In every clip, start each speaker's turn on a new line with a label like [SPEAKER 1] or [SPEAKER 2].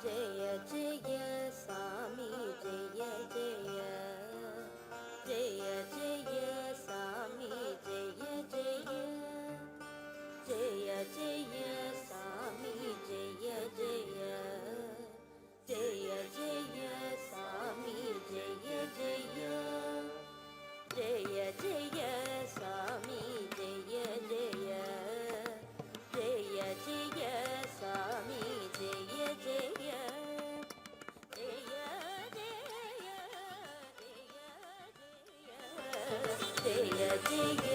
[SPEAKER 1] ஜெய ஜெய சாமி ஜெய ஜெய ஜெய ஜெய சாமி ஜெய ஜெய ஜெய ஜெய சாமி ஜெய ஜெய ஜெய ஜெய சாமி ஜெய ஜெய ஜெய ஜெய சாமி ஜெய ஜெய ஜெய ஜெய சாமி ஜெய ஜெய ஜெய ஜெய ஜெய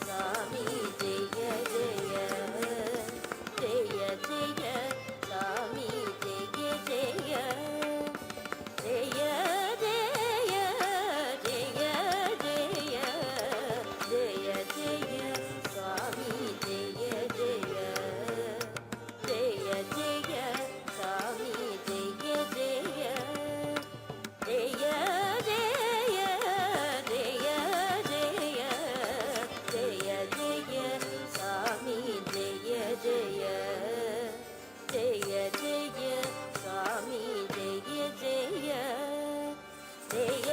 [SPEAKER 1] சாமி ஜெய ஜெய ஜெய ஜெய சாமி ஜெய ஜெய ஜெய ஜெய ஜெய ஜெய ஜெய ஜெய சுவாமி ஜெய ஜெய ஜெய ஜெய சாமி ஜெய ஜெய ஜெய ஜெய ஜெய ஜெய ஜெய ஜெய சாமி ஜெய ஜெய ஜெய ஜெய சாமி ஜெய ஜெய ஜெய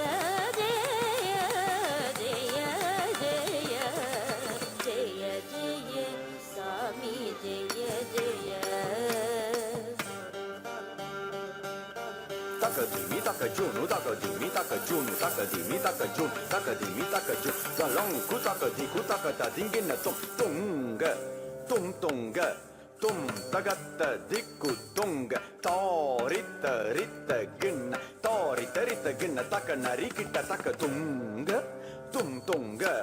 [SPEAKER 1] ஜெய ஜெய ஜெய ஜெய ஜெய சாமி Jaya Jaya
[SPEAKER 2] taka dimi taka junu taka dimi taka junu taka dimi taka junu taka dimi taka junu dalang ku taka di ku taka da dingin na tom tonga tom tonga tom taka ta diku tonga torita rita ginna torita rita ginna taka nari kita taka tonga tom tonga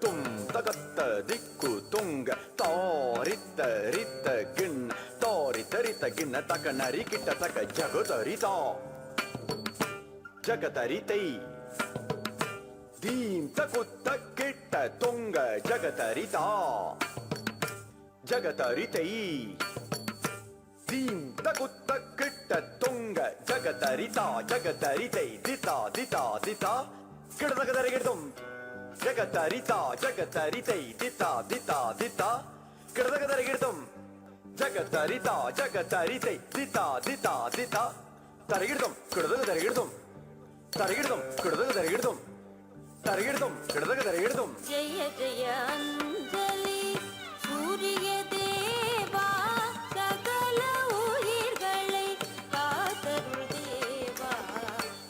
[SPEAKER 2] tom taka ta diku tonga torita rita ginna torita rita ginna taka nari kita taka jagotarita ಜಗತರಿತೈ ದೀಂ ತಕುತ್ತ Kitta Tunga ಜಗತರಿತ ಜಗತರಿತೈ ದೀಂ ತಕುತ್ತ Kitta Tunga ಜಗತರಿತ ಜಗತರಿತೈ ದಿತ ದಿತ ದಿತ ಕಿಡದಗದರಿಗಿಡ್ದುಂ ಜಗತರಿತ ಜಗತರಿತೈ ದಿತ ದಿತ ದಿತ ಕಿಡದಗದರಿಗಿಡ್ದುಂ ಜಗತರಿತ ಜಗತರಿತೈ ದಿತ ದಿತ ದಿತ தரகிடுதம் கிடதக தரகிடுதம் தரகிடுதம் கிடதக தரகிடுதம் தரகிடுதம் கிடதக தரகிடுதம்
[SPEAKER 1] Jaya Jaya அஞ்சலி சூரிய தேவா சகல உயிர்களை காத்தருள் தேவா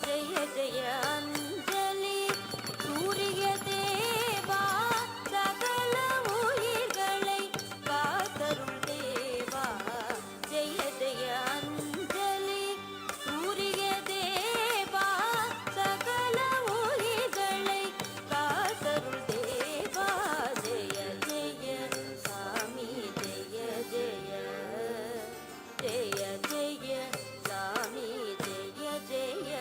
[SPEAKER 1] ஜெய ஜெய அஞ்சலி சூரிய தேவா சகல உயிர்களை காத்தருள் தேவா ஜெய ஜெய அஞ்சலி சூரிய தேவா சகல உயிர்களை காத்தருள் தேவா ஜெய ஜெய சாமி ஜெய ஜெய ஜெய ஜெய சாமி ஜெய ஜெய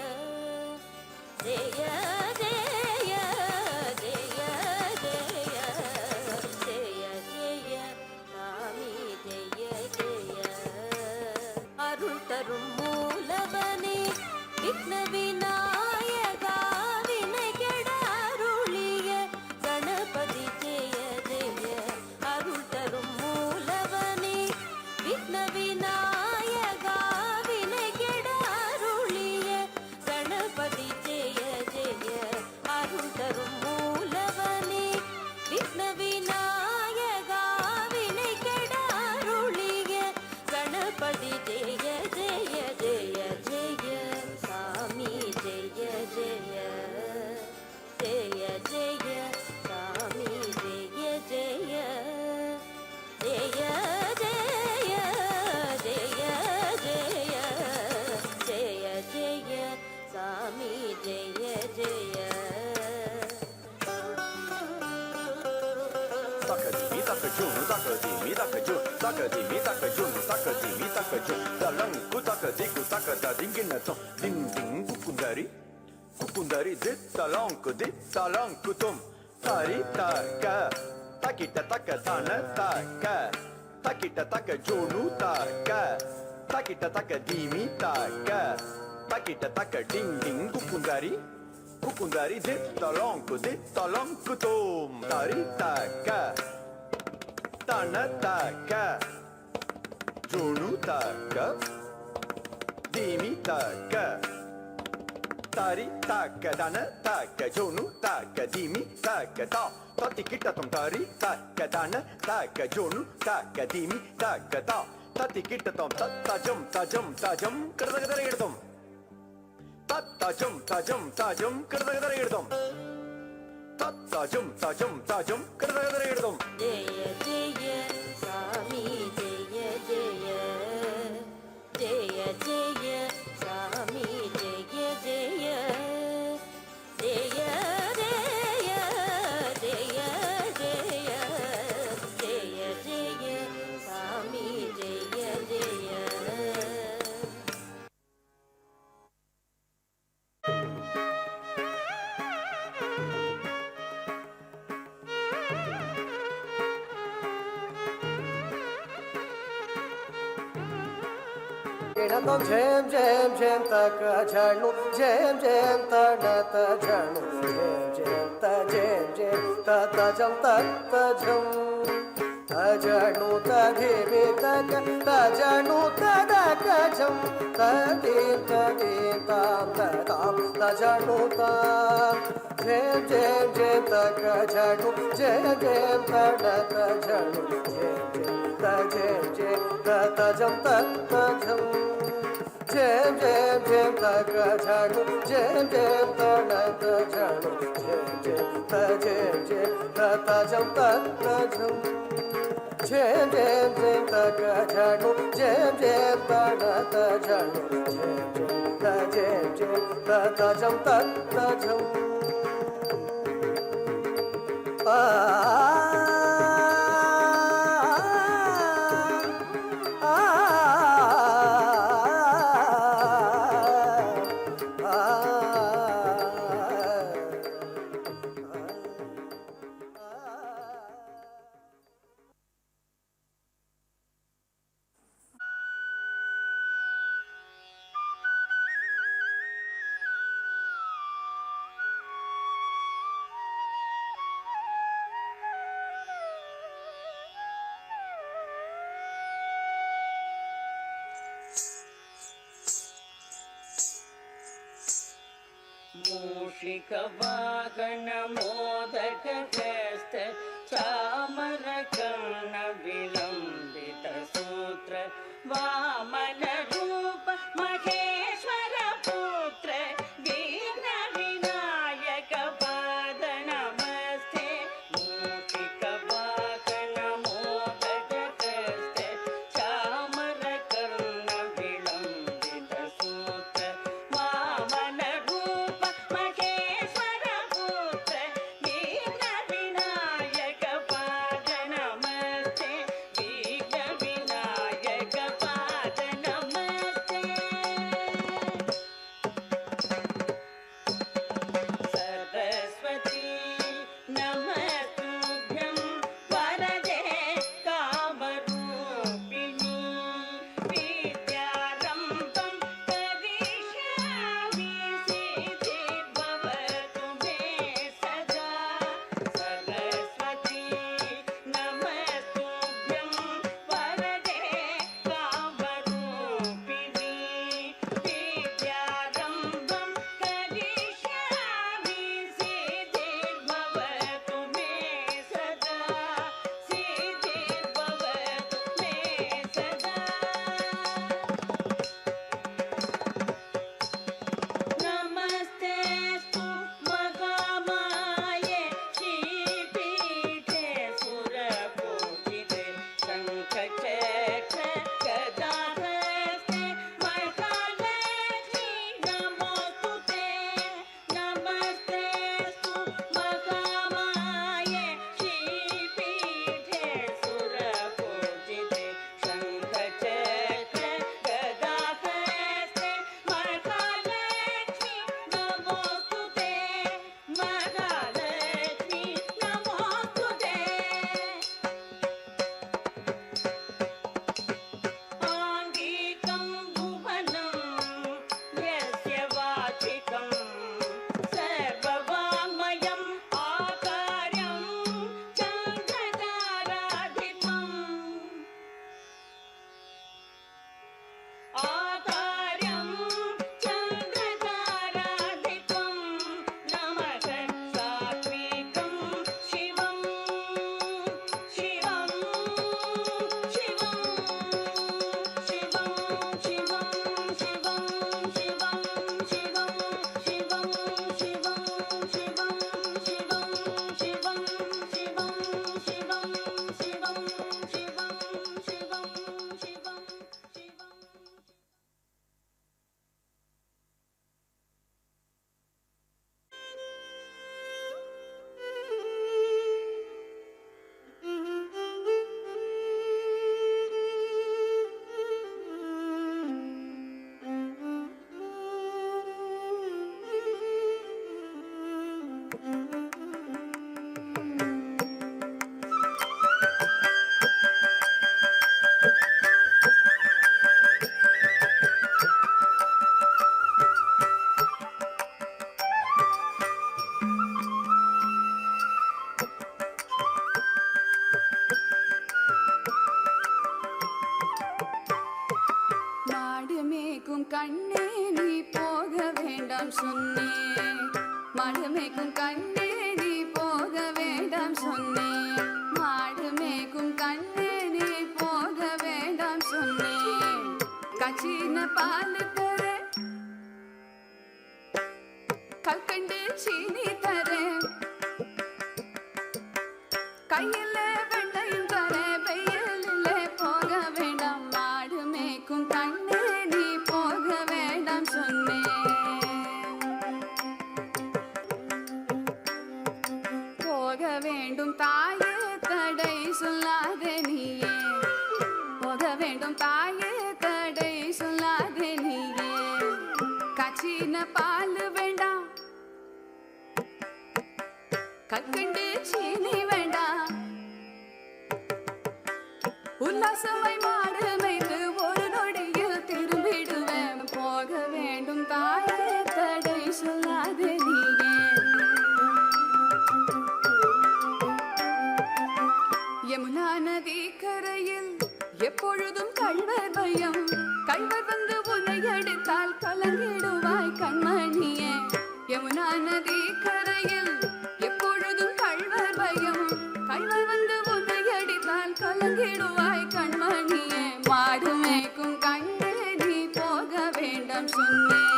[SPEAKER 1] ஜெய ஜெய ஜெய ஜெய ஜெய ஜெய சாமி ஜெய ஜெய அருள் தரும் மூலவனே விக்ன விநாயகா வினை கெட அருளிய கணபதி ஜெய ஜெய அருள் தரும் மூலவனே விக்ன விநாயகா வினை கெட அருளிய கணபதி ஜெய ஜெய அருள் தரும் மூலவனே விக்ன விநாயகா வினை கெட அருளிய கணபதி ஜெய ஜெய ஜெய ஜெய சாமி ஜெய ஜெய ஜெய ஜெய சாமி ஜெய ஜெய ஜெய ஜெய ஜெய ஜெய ஜெய ஜெய சாமி Jaya Jaya
[SPEAKER 2] taka dimi taka junu taka dimi taka junu taka dimi taka junu taka dimi taka junu dalang ku taka di ku taka da dingin na tom ding ding kukundari kukundari dit dalang ku tum tari taka takita taka dana taka takita taka junu taka takita taka dimi taka takita taka ding ding kukundari kukundari dit dalang ku tum tari taka tanataka junutaka dimi taka tari taka dana taka jonu taka dimi taka ta tati kita tom tari taka dana taka jonu taka dimi taka ta tati kita tom tajam tajam tajam kadagada idum tajam tajam tajam kadagada idum tajam tajam tajam kadagada idum
[SPEAKER 1] Jaya Jaya Swami Jaya Jaya Jaya Jaya Swami Jaya Jaya Jaya Jaya Jaya Jaya Jaya Jaya Swami Jaya Jaya
[SPEAKER 3] गिणतं झेम झेम झेम तक झणु झेम झेम तणत झणु झेम झेम त झेम झेम त तजं तत झं तजणु तधिमि तक तजणु तदक झं तदीं तदीं तां तदां तजणु तां झेम झेम झेम तक झणु झेम झेम तणत झणु झेम झेम त झेम झेम त तजं तत झं झेम झेम झेम तक झणु झेम झेम तणत झणु झेम झेम त झेम झेम त तजं तत झं झेम झेम झेम तक झणु झेम झेम तणत झणु झेम झेम त झेम झेम त तजं तत झं
[SPEAKER 4] मूषिकवाहन मोदकहस्त चामरकर्ण विलम्बित सूत्र वामन रूप महेश्वर पुत्र विघ्न विनायक पाद नमस्ते मूषिकवाहन मोदकहस्त चामरकर्ण विलम्बित सूत्र वामन रूप महेश्वर पुत्र विघ्न विनायक पाद नमस्ते विघ्न विनायक पाद
[SPEAKER 5] வேண்டாம் சொன்னேன். மாடு மேய்க்கும் கண்ணே நீ போக வேண்டாம் சொன்னேன். மாடு மேய்க்கும் கண்ணே நீ போக வேண்டாம் சொன்னேன். கச்சின பால் தரேன், கல்கண்டு சீனி தரேன், கையில வெண்ணையும் தரேன். வெயிலே போக வேண்டாம் மாடு மேய்க்கும் கண்ணே நீ போக வேண்டாம் சொன்னேன். போக வேண்டும் தாயே தடை சொல்லாதே நீயே. போக வேண்டும் தாயே தடை சொல்லாதே நீயே. காய்ச்சின பால் வேண்டாம், கற்கண்டு சீனி வேண்டாம். உல்லாசமாய் மாடு மேய்த்து ஒரு நொடியில் திரும்பிடுவேன். போக வேண்டும் தாயே தடை சொல்லாதே நீயே. யமுனா நதி கரையில் எப்பொழுதும் கள்வர் பயம். கள்வர் வந்து உன்னை அடித்தால் கலங்கிடுவாய் கண்மணியே. யமுனா நதி கரையில் எப்பொழுதும் கள்வர் பயம். கள்வர் வந்து உன்னை அடித்தால் கலங்கிடுவாய் கண்மணியே. மாடு மேய்க்கும் கண்ணே நீ போக வேண்டாம் சொன்னேன்.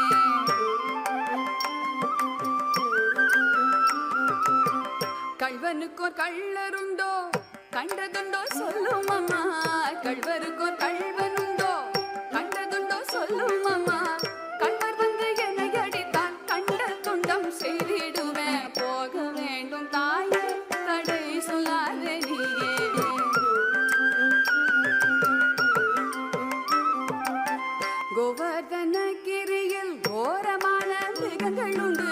[SPEAKER 5] கள்வனுக்கோர் கள்ளருண்டோ கண்டதுண்டோ சொல்லும் அம்மா. கள்வருக்கோர் கள்வனுண்டோ கண்டதுண்டோ சொல்லும் அம்மா. கள்வர் வந்து என்னை அடித்தால் கண்ட துண்டம் செய்திடுவேன். போக வேண்டும் தாயே தடை சொல்லாதே நீயே. கோவர்தனகிரியில் கோரமான மிருகங்கள் உண்டு.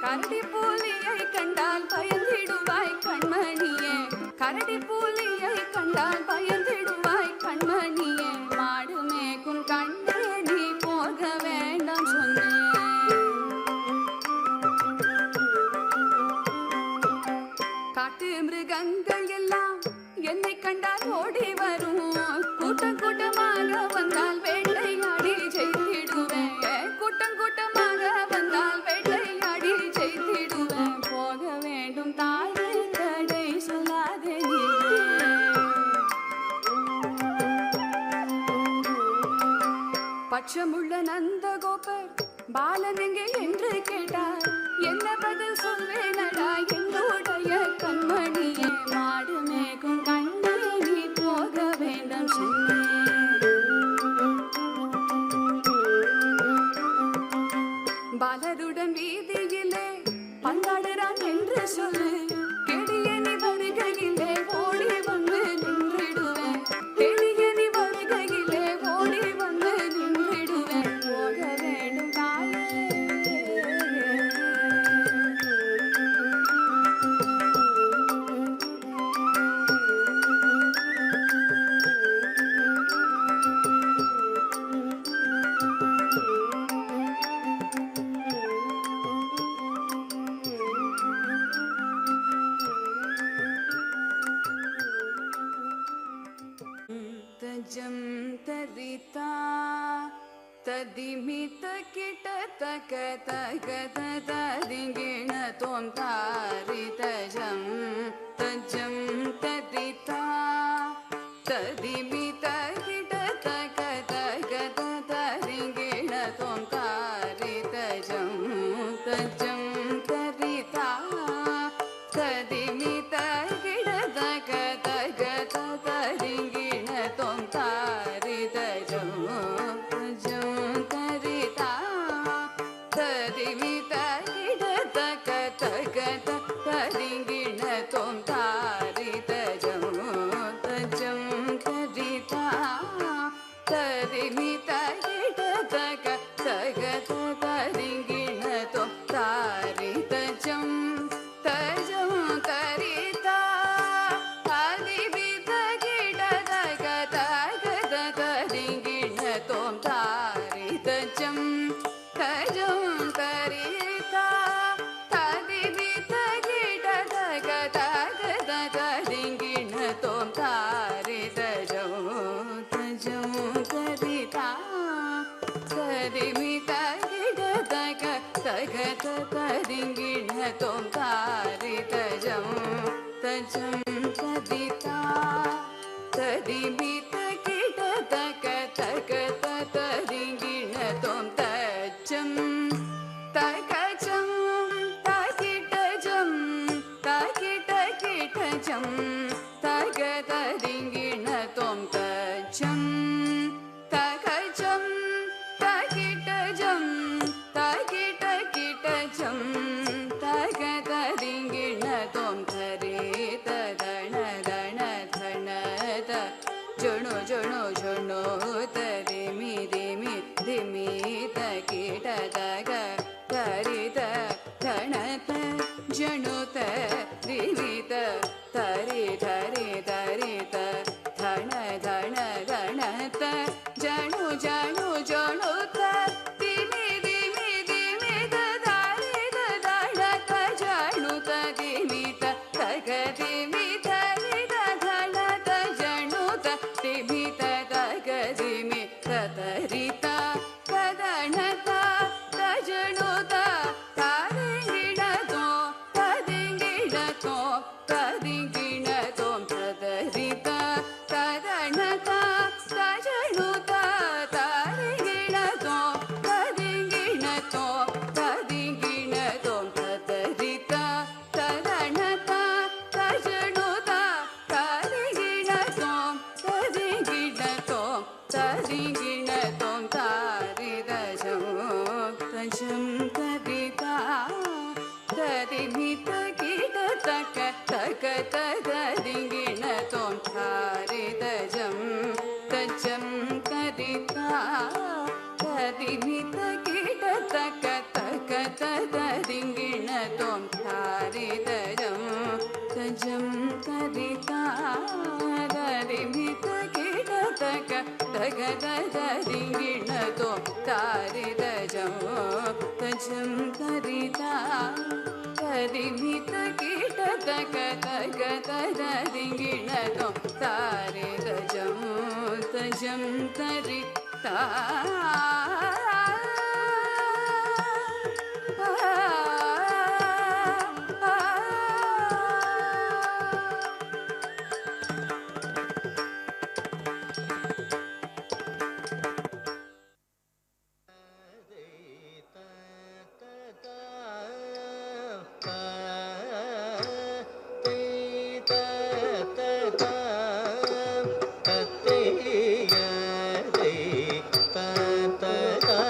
[SPEAKER 5] கரடி புலியை கண்டால் பயந்திடுவாய் கண்மணியே. கரடி புலியை கண்டால் பயந்திடுவாய் கண்மணியே. மாடு மேய்க்கும் கண்ணே நீ போக வேண்டாம் சொன்னேன். காட்டு மிருகங்கள் எல்லாம் என்னை கண்டால் ஓடி வரும். கூட்டம் கூட்டமாக வந்தால் வேட்டையாடி ஜெயித்திடுவேன். கூட்டம் கூட்டமாக வந்தால் வேட்டையாடி ஜெயித்திடுவேன். போக வேண்டும் தாயே தடை சொல்லாதே நீயே. பச்சமுள்ள நந்தகோபர் பாலன் எங்கே என்று கேட்டார். என்ன பதில் சொல்வேனடா என்னுடைய கண்மணியே. மாடு மேய்க்கும் கண்ணே நீ போக வேண்டாம் சொன்னேன். பாலருடன் வீதியிலே பந்தாடுறான் என்று சொல்லு. கெடிய நீ வருகையிலே ஓடி வந்து நின்றிடுவேன். கெடிய நீ வருகையிலே ஓடி வந்து நின்றிடுவேன். போக வேண்டும் தாயே. तजं तरिता तदिमित किट तक तक तदिंगिण तों तारि तजं तरिता तदिमित किट तक तक तदिंगिण तों तारि तजं तरिता तदिमित किट तक तक तदिंगिण तों तारि तजं तरिता तदिमित किट तक तक तदिंगिण तों तारि तजं तरिता ತರಿಂಗಿಣ ತೋಂ ತಾರಿ ತಜಂ ತಜಂ ತದಿತಾ ತದಿಮಿತ ಕಿಟ ತಕ ತಕ ತರಿಂಗಿಣ ತೋಂ ತಜಂ ತಕಜಂ ತಕಿಟಜಂ ತಕಿಟ ಕಿಟಜಂ ತಗ ತರಿಂಗಿಣ ತೋಂ ತಜಂ ತಕಜಂ ತಕಿಟಜಂ ತಕಿಟ ಕಿಟಜಂ ತಗ ತರಿಂಗಿಣ ತೋಂ ಧರೆ ತದಣ ದಣ ಧಣದ ಜಣು ಜಣು ಜಣು ತರಿಮಿ ದಿಮಿ ಧಿಮಿ ತಕಿಟ ತಗ ತರಿತ ಧಣತ ಜಣುತ ದಿವಿತ ತರಿ ಧರಿ ತರಿತ ಧಣ ಧಣ ಗಣತ ಜಣು ಜಣು ಜಣುತ ದಿಮಿ ದಿಮಿ ದಿಮಿತ ದಾರಿತ ದಣತ ಜಣುತ ದಿಮಿತ ತಗ ದಿಮಿ ಧರಿತ ಧಣತ ಜಣುತ ದಿಮಿತ ತಗ ದಿಮಿ ತರಿತ ತದಣತ ತಜಣುತ ತಾರಿಂಗಿಣತೋ ತದಿಂಗಿಣತೋ ತದಿಂಗಿಣತೋ ತದರಿತ ತದಣತ ತಜಣುತ ತಾರಿಂಗಿಣತೋ ತದಿಂಗಿಣತೋ ತದಿಂಗಿಣತೋ ತದರಿತ ತದಣತ ತಜಣುತ ತಾರಿಂಗಿಣತೋ ತದಿಂಗಿಣತೋ ತದಿಂಗಿಣತೋ ತಾರಿದಜಂ ತಜಂ ತದಿತಾ ತದಿಮಿತ ಕಿಟ ತಕ ತಕ ತದಿಂಗಿಣ ತೋಂ ತಾರಿದಜಂ ತಜಂ ತದಿತಾ ತದಿಮಿತ ಕಿಟ ತಕ ತಕ ತದಿಂಗಿಣ ತೋಂ ತಾರಿದಜಂ ತಜಂ ತದಿತಾ ತದಿಮಿತ ಕಿಟ ತಕ ತಗ ತದಿಂಗಿಣ ತೋಂ ತಾರಿದಜಂ ತಜಂ ತದಿತಾ ತದಿಮಿತ ಕಿಟ ತಕ ತಗ ತದಿಂಗಿಣ ತೋಂ ತಾರಿದಜಂ ತಜಂ ತರಿತಾ
[SPEAKER 3] ತ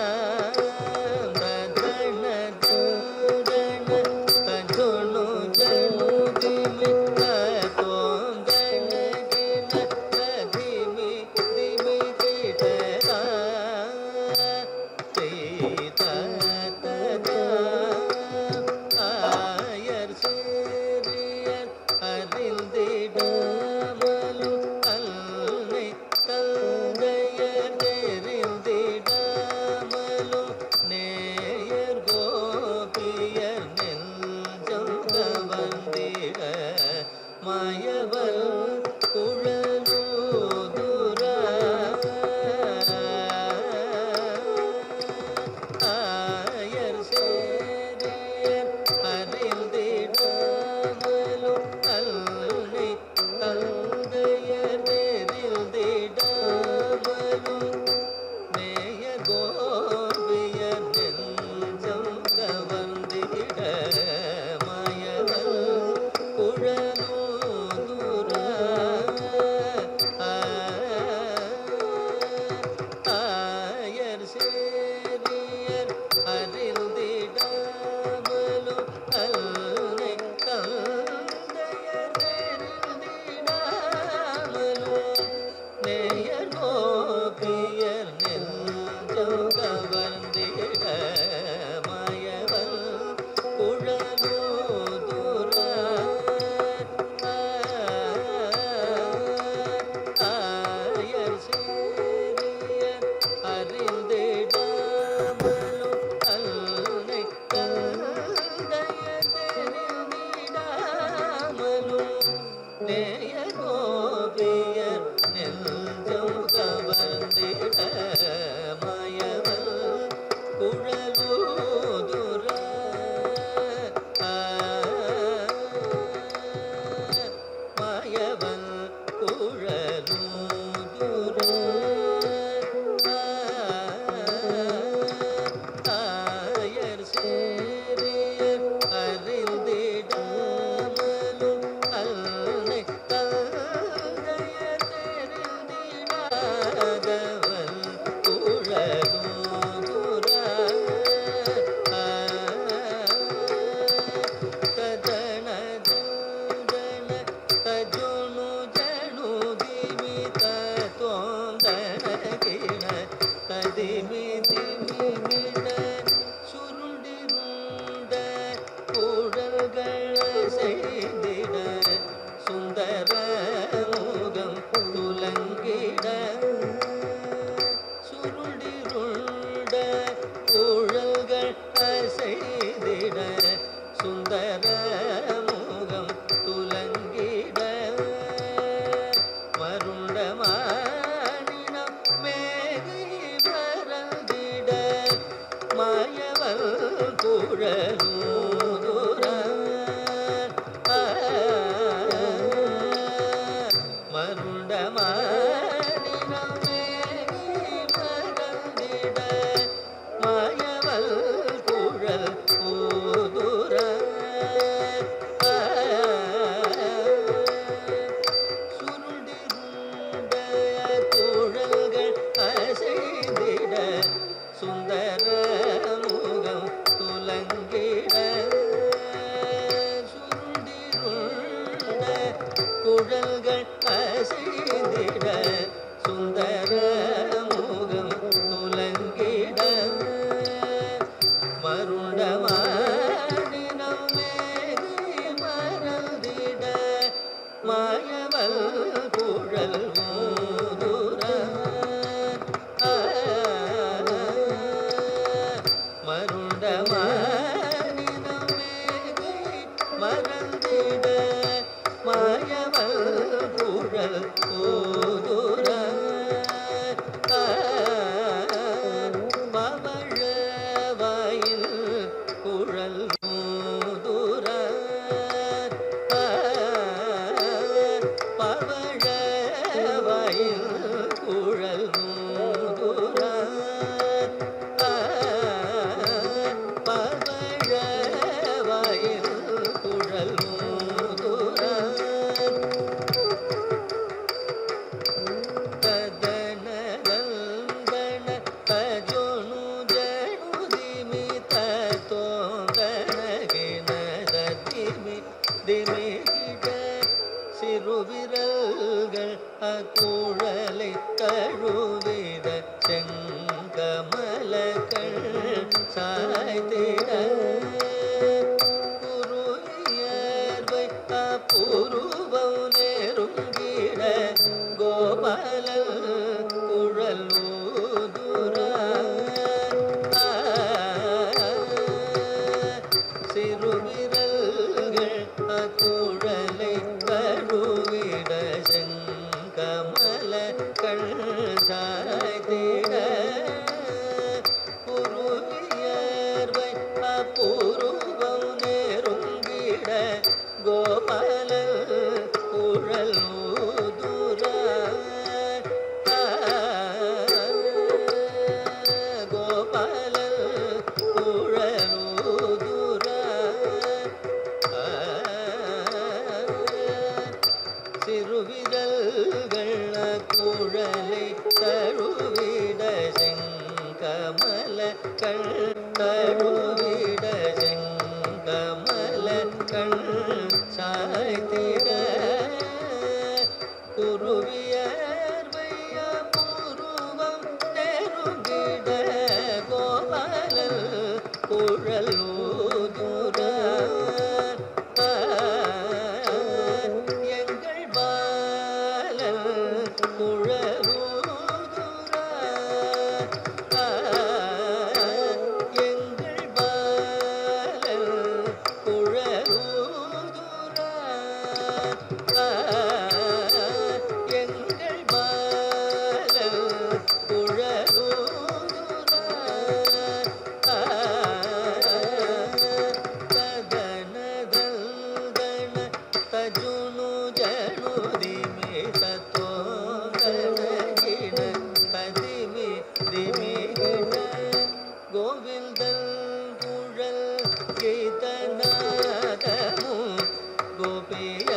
[SPEAKER 3] குழல் மூதுரா பவழ வாயில் குழல் மூதுரா ததன தந்தன தஜோனு ஜனு திமி தோந்தன கின திமி திமி கிட சிறுவிரல்கள் அக்குழலை தழுவிட செங்கமலகள் சாய்த்திட குருவியர்வை அப்புருவம் நெருங்கிட கோபால குழல் ஊதுரா சிறுவிரல்கள் அக்குழலை தழுவிட செங்கமல கண் சாய்த்திட குருவியர்வை அப்புருவம் நெருங்கிட கோபால குழல் ஊதுரா கோபால குழல் ஊதுரா சிறுவிரல்கள் குழலை தழுவிட செங்கமல கண் தழுவிட செங்கமல கண் சாய்த்திட குருவியர்வைய பூர்வம் நெருங்கிட கோபால குழல் ஊதுரா எங்கள் பாலன் குழலூதுரா எங்கள் பாலன் குழலூதுரா எங்கள் பாலன் குழலூதுரா ததன தந்தன தஜுனு ஜனு திமி தோந்தன கின திமி திமி கின கோவிந்தன் குழல் கீதநாதமு கோபிய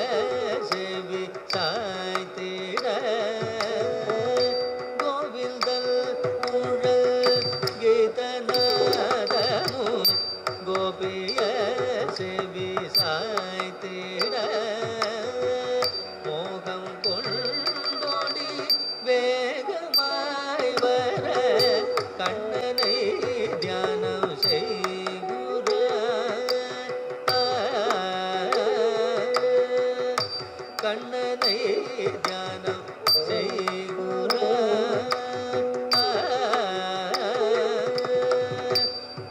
[SPEAKER 3] செவி சாய்த்திட கோவிந்தன் குழல் கீதநாதமு கோபிய செவி சாய்த்திட மோகம் கொண்டோடி வேகமாய் வர கண்ணனை தியானம் செய்குரா கண்ணனை தியானம் செய்குரா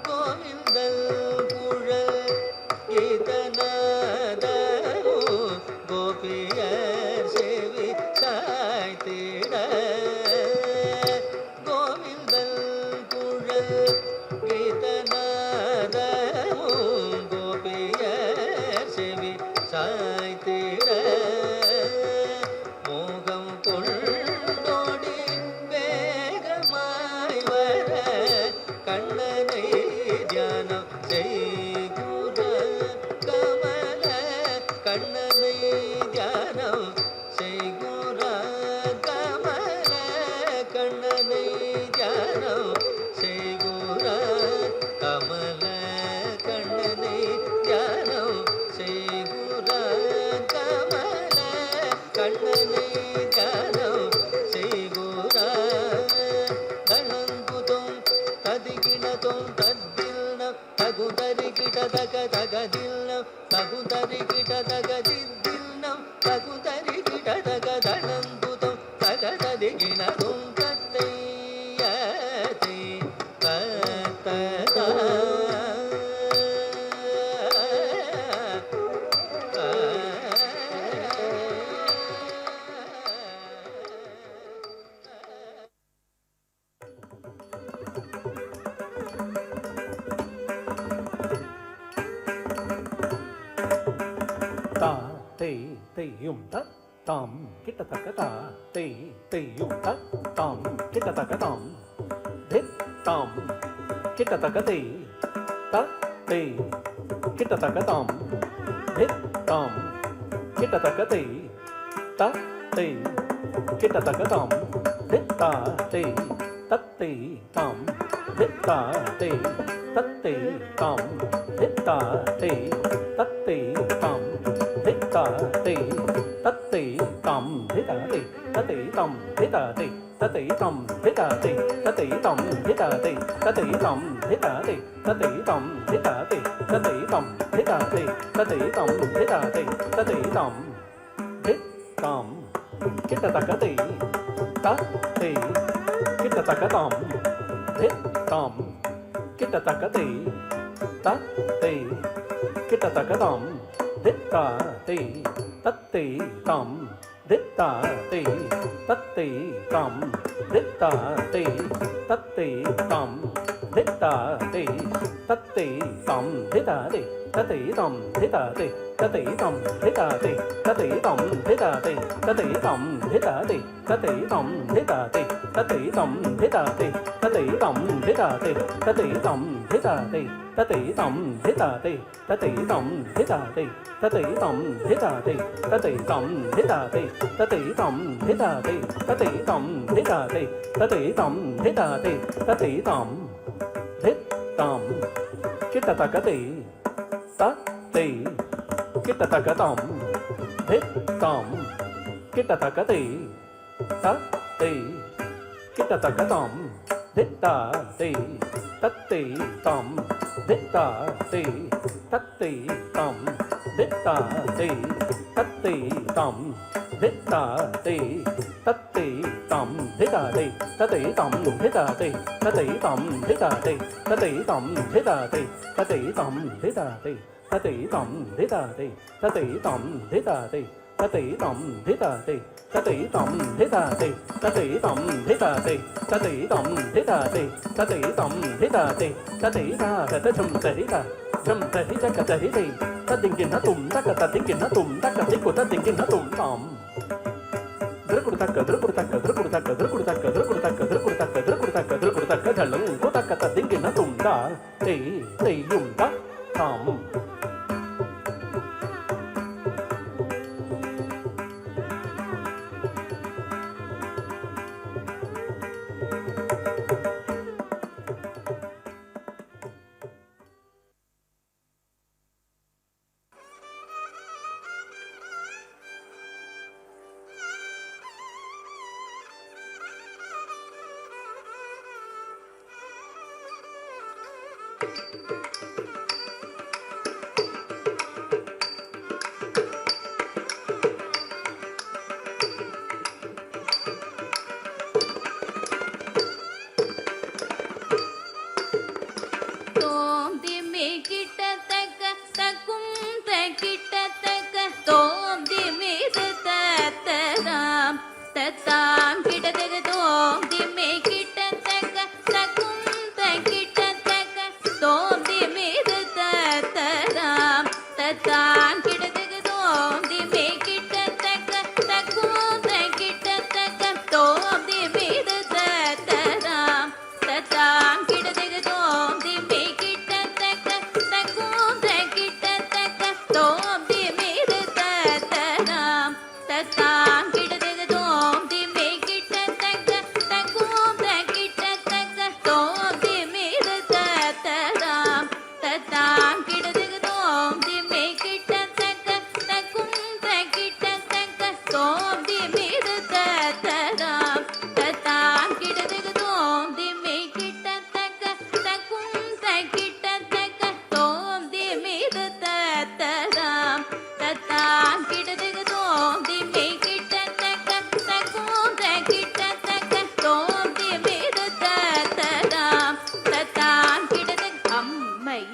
[SPEAKER 3] கோவிந்தல் குழல் கீதநாதமு கோபியர் செவி சாய்த்திட கோவிந்தல் குழல் கீதநாதமு கோபியர் செவி சாய்த்திட மோகம் கொண்டோடி வேகமாய் வர கண்ணனை தியானம் செய்குரா கமல கண்ணனை தியானம் செய்குரா கமல கண்ணனை தியானம் செய்குரா கமல கண்ணனை தியானம் செய்குரா கமல கண்ணனை தியானம் செய்குரா கணங்குதம் ததிகிணதம் தத்தில்னம் தகுதரிகிட தகதில்னம் தகுதரிகிட தகதில்னம் தகுதரிகிட தகதனங்குதம் தகததிகிணதும் தத்தையதி தத்ததா
[SPEAKER 6] தை தையும் த த தாம் கிட்டத்தக்க தா தெய் தெய்யும் த தாம் கிட்டத்தக்க தாம் தித் தாம் கிட்டத்தக்க தெய் த தெய் கிட்டத்தக்க தாம் தித் தாம் கிட்டத்தக்க தெய் த தெய் கிட்டத்தக்க தாம் தித் தா தெய் தத்தை தாம் தித்தா தெய் தத்தை தாம் தித்தா தெய் தத்தை தாம் தித்தா தெய் தத்தை தாம் திதா தெய் தத்தை தாம் திதா தெய் தத்தை தாம் திதா தெய் தத்தை தாம் திதா தெய் தத்தை தாம் திதா தெய் தத்தை தாம் திதா தெய் தத்தை தாம் திதா தெய் தத்தை தாம் திதா தெய் தத்தை தாம் தித் தாம் கிட்டத்தக்க தெய் த தெய் கிட்டத்தக்க தாம் தித் தாம் கிட்டத்தக்க தெய் த தெய் கிட்டத்தக்க தாம் தித்தா தெய் தத்தை தாம் தித்தா தெய் தத்தை தாம் தித்தா தெய் தத்தை தாம் தித்தா தெய் தத்தை தாம் திதா தெய் தத்தை தாம் திதா தெய் தத்தை தாம் திதா தெய் தத்தை தாம் திதா தெய் தத்தை தாம் திதா தெய் தத்தை தாம் திதா தெய் தத்தை தாம் திதா தெய் தத்தை தாம் திதா தெய் தத்தை தாம் திதா தெய் தத்தை தாம் திதா தெய் தத்தை தாம் திதா தெய் தத்தை தாம் திதா தெய் தத்தை தாம் திதா தெய் தத்தை தாம் திதா தெய் தத்தை தாம் திதா தெய் தத்தை தாம் திதா தெய் தத்தை தாம் தித் தாம் கிட்டத்தக்க தெய் த தெய் கிட்டத்தக்க தாம் தித் தாம் கிட்டத்தக்க தெய் த தெய் கிட்டத்தக்க தாம் தித்தா தெய் தத்தை தாம் தித்தா தெய் தத்தை தாம் தித்தா தெய் தத்தை தாம் தித்தா தெய் தத்தை தாம் திதா தெய் தத்தை தாம் திதா தெய் தத்தை தாம் திதா தெய் தத்தை தாம் திதா தெய் தத்தை தாம் திதா தெய் தத்தை தாம் திதா தெய் தத்தை தாம் திதா தெய் தத்தை தாம் திதா தெய் தத்தை தாம் திதா தெய் தத்தை தாம் திதா தெய் தத்தை தாம் திதா தெய் தத்தை தாம் திதா தெய் தத்தை தா கத ஜம் தரிதா ஜம் தரி ஜக தரி தெய் ததிங்கின தும் தக ததிங்கின தும் தக திக்கு ததிங்கின தும் தாம் திருக்குடுதக்க திருக்குடுதக்க திருக்குடுதக்க திருக்குடுதக்க திருக்குடுதக்க திருக்குடுதக்க திருக்குடுதக்க திருக்குடுதக்க ஜலம் குதக்க ததிங்கின தும் தா தெய் தெய்யும் த தாம்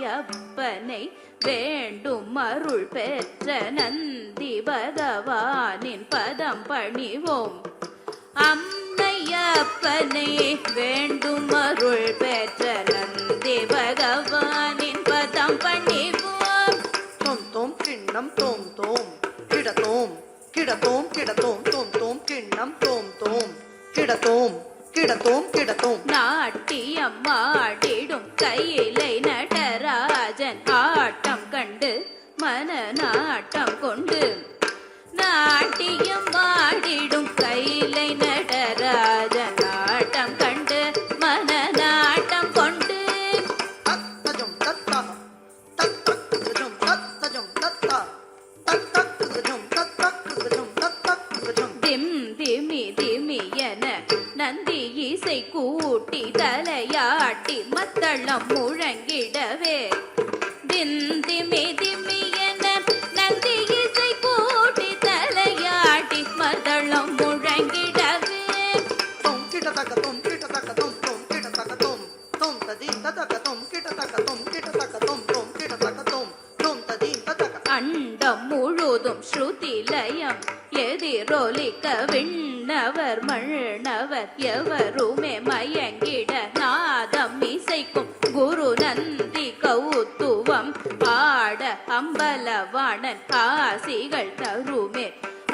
[SPEAKER 5] அப்பனை வேண்டும் அருள் பெற்ற நந்தி பகவானின் பதம் பணிவோம். அம்மையப்பனை வேண்டும் அருள் பெற்ற நந்தி பகவானின் பதம் பணிவோம்.
[SPEAKER 3] தொம் தொம் கிண்ணம் தோம் தோம் கிடத்தோம் கிடத்தோம் கிடத்தோம் கிடத்தோம் கிடத்தோம்
[SPEAKER 5] நாட்டியம் ஆடிடும் கையிலை நடராஜன் ஆட்டம் கண்டு மன நாட்டம் கொண்டு நாட்டியம் ஆடிடும் கையிலை நடராஜன் ஆட்டம் கண்டு மன நாட்டம் கொண்டு
[SPEAKER 3] தத்தஜம் தத்தா தத்தஜம் தத்தஜம் தத்தா தத்தஜம் தத்தஜம் தத்தஜம்
[SPEAKER 5] திம் திமி திமி என நந்தி இசை கூட்டி தலையாட்டி மத்தளம் முழங்கிடவே திம் திமி திமி என நந்தி இசை கூட்டி தலையாட்டி மத்தளம் முழங்கிடவே
[SPEAKER 3] தொம் கிடதக தொம் கிடதக தொம் தொம் கிடதக தொம் தொம் ததி ததக தொம் கிடதக தொம் கிடதக தொம் தொம் கிடதக தொம் தொம் ததி ததக
[SPEAKER 5] அண்டம் முழுதும் ஸ்ருதி லயம் எதிரொலிக்க விண்ணவர் மண்ணவர் எவருமே மயங்கிட நாதம் இசைக்கும் குரு நந்தி கௌத்துவம் ஆட அம்பலவாணன் ஆசிகள் தருமே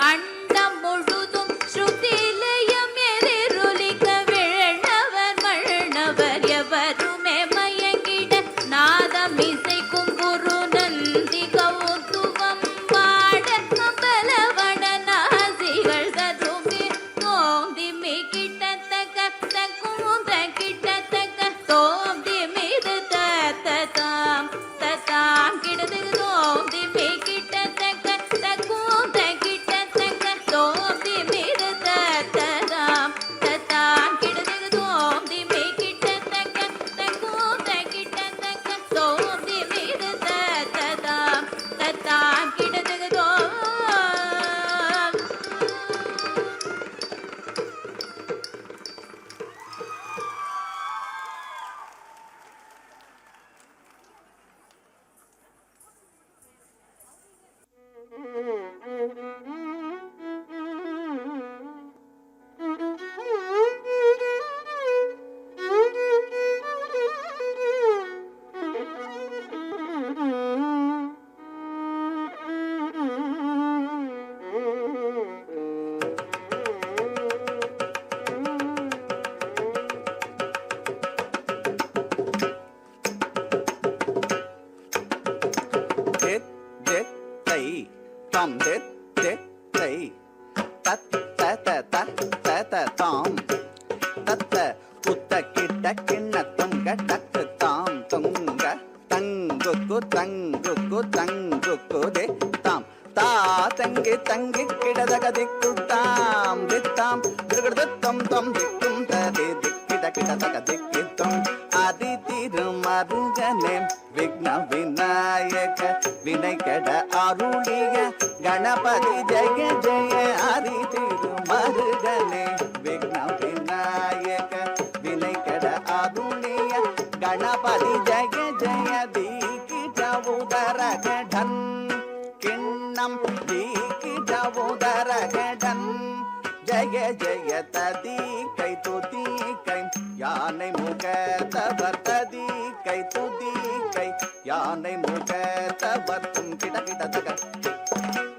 [SPEAKER 5] அண்டம் முழுதும் ஸ்ருதி லயம் எதிரொலிக்க விண்ணவர் மண்ணவர் எவருமே மயங்கிட நாதம் இசைக்கும் குரு நந்தி கௌத்துவம் பாட அம்பலவணன் ஆசிகள் தருமே தோந்தி மி கிட்டத்தக்க தக்கும் கிட்டத்தக்க தோந்தி மீது தத்தாம் தத்தாம் கிடது தோந்தி மி கிட்டத்தக்க தக்கும் கிட்டத்தக்க தோந்தி மீது தத்தாம் தத்தாம் கிடது தோந்தி மி கிட்டத்தக்க தக்கும் கிட்டத்தக்க தோந்தி மீது தத்தாம் தத்தாம் கிடது தோம்
[SPEAKER 7] det det தை தாம் det det தை தத் தத தத் தத தாம் தத்த குத்த கிட்ட கிண்ணத்தம் கடக்கு தாம் தொங்க தங்குக்கு தங்குக்கு தங்குக்கு தே தாம் தா தங்கி தங்கி கிடதக திக்கு தாம் தித்தாம் திருகிடத்தம் தம் திக்கும் ததே திக்கிட கிடதக திக்கித்தம் ஆதி திருமருகனே விக்ன விநாயக வினை கட அருளிய கணபதி ஜெய ஜெய ஆதி திருமருகனே விக்ன விநாயக வினை கட அருளிய கணபதி ஜெய ஜெய தீக்கிட உதரகடன் கிண்ணம் தீக்கிட உதரகடன் ஜெய ஜெய ததி கை துதி கை யானை முக தவர் ததி கை துதி கை யானை முக தவர்த்தும் கிட கிட தக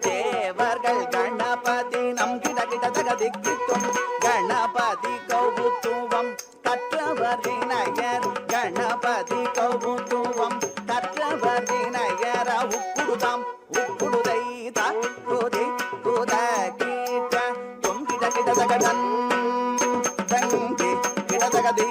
[SPEAKER 7] தேவர்கள் கணபதி நம் கிட கிட தக திக்கித்தும் கணபதி கௌபுத்துவம் கற்றவர் விநாயகர் கணபதி கௌபுத்துவம் கற்றவர் விநாயகர் உக்குடுதாம் உக்குடுதை தாக்குதை குத கீட்ட தொம் கிட கிட தகடன் தங்கி கிட தகதி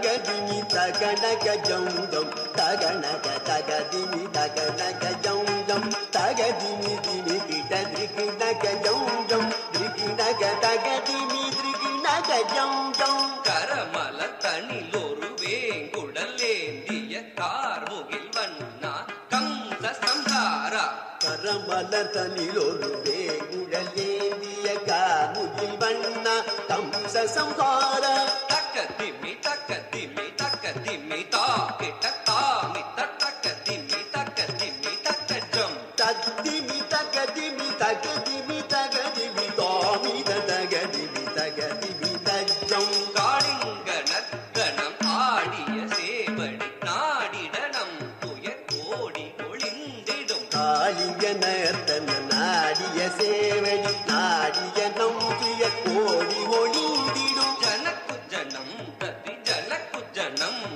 [SPEAKER 7] தகதிமி தகனக ஜௌதம் தகனக தகதிமி தகனக ஜௌதம் தகதிமி திமி கிட திரிகிணக ஜௌதம் திரிகிணக தகதிமி திரிகிணக ஜௌதம்
[SPEAKER 8] கரமல தனிலொரு வேங்குடலேந்திய கார்முகில் வண்ணா கம்ச சம்ஹாரா
[SPEAKER 7] கரமல தனிலொரு வேங்குடலேந்திய கார்முகில் வண்ணா கம்ச சம்ஹாரா
[SPEAKER 8] தக்க திம்மி தா கிட்ட தாமி தக்க திம்மி தக்கஜம்
[SPEAKER 7] தத்திமி தகதிமி தகதிமி தகதிமி தாமி தகதிமி தகதிமி தஜ்ஜம்
[SPEAKER 8] காளிங்க நற்கணம் ஆடிய சேவடி நாடிடனம் துயர் ஓடி ஒளிந்திடும்
[SPEAKER 7] காளிங்க நர்த்தன நாடிய சேவடி நாடிய நம்பிய கோடி ஒளிந்திடும்
[SPEAKER 8] ஜனக்கு ஜனம்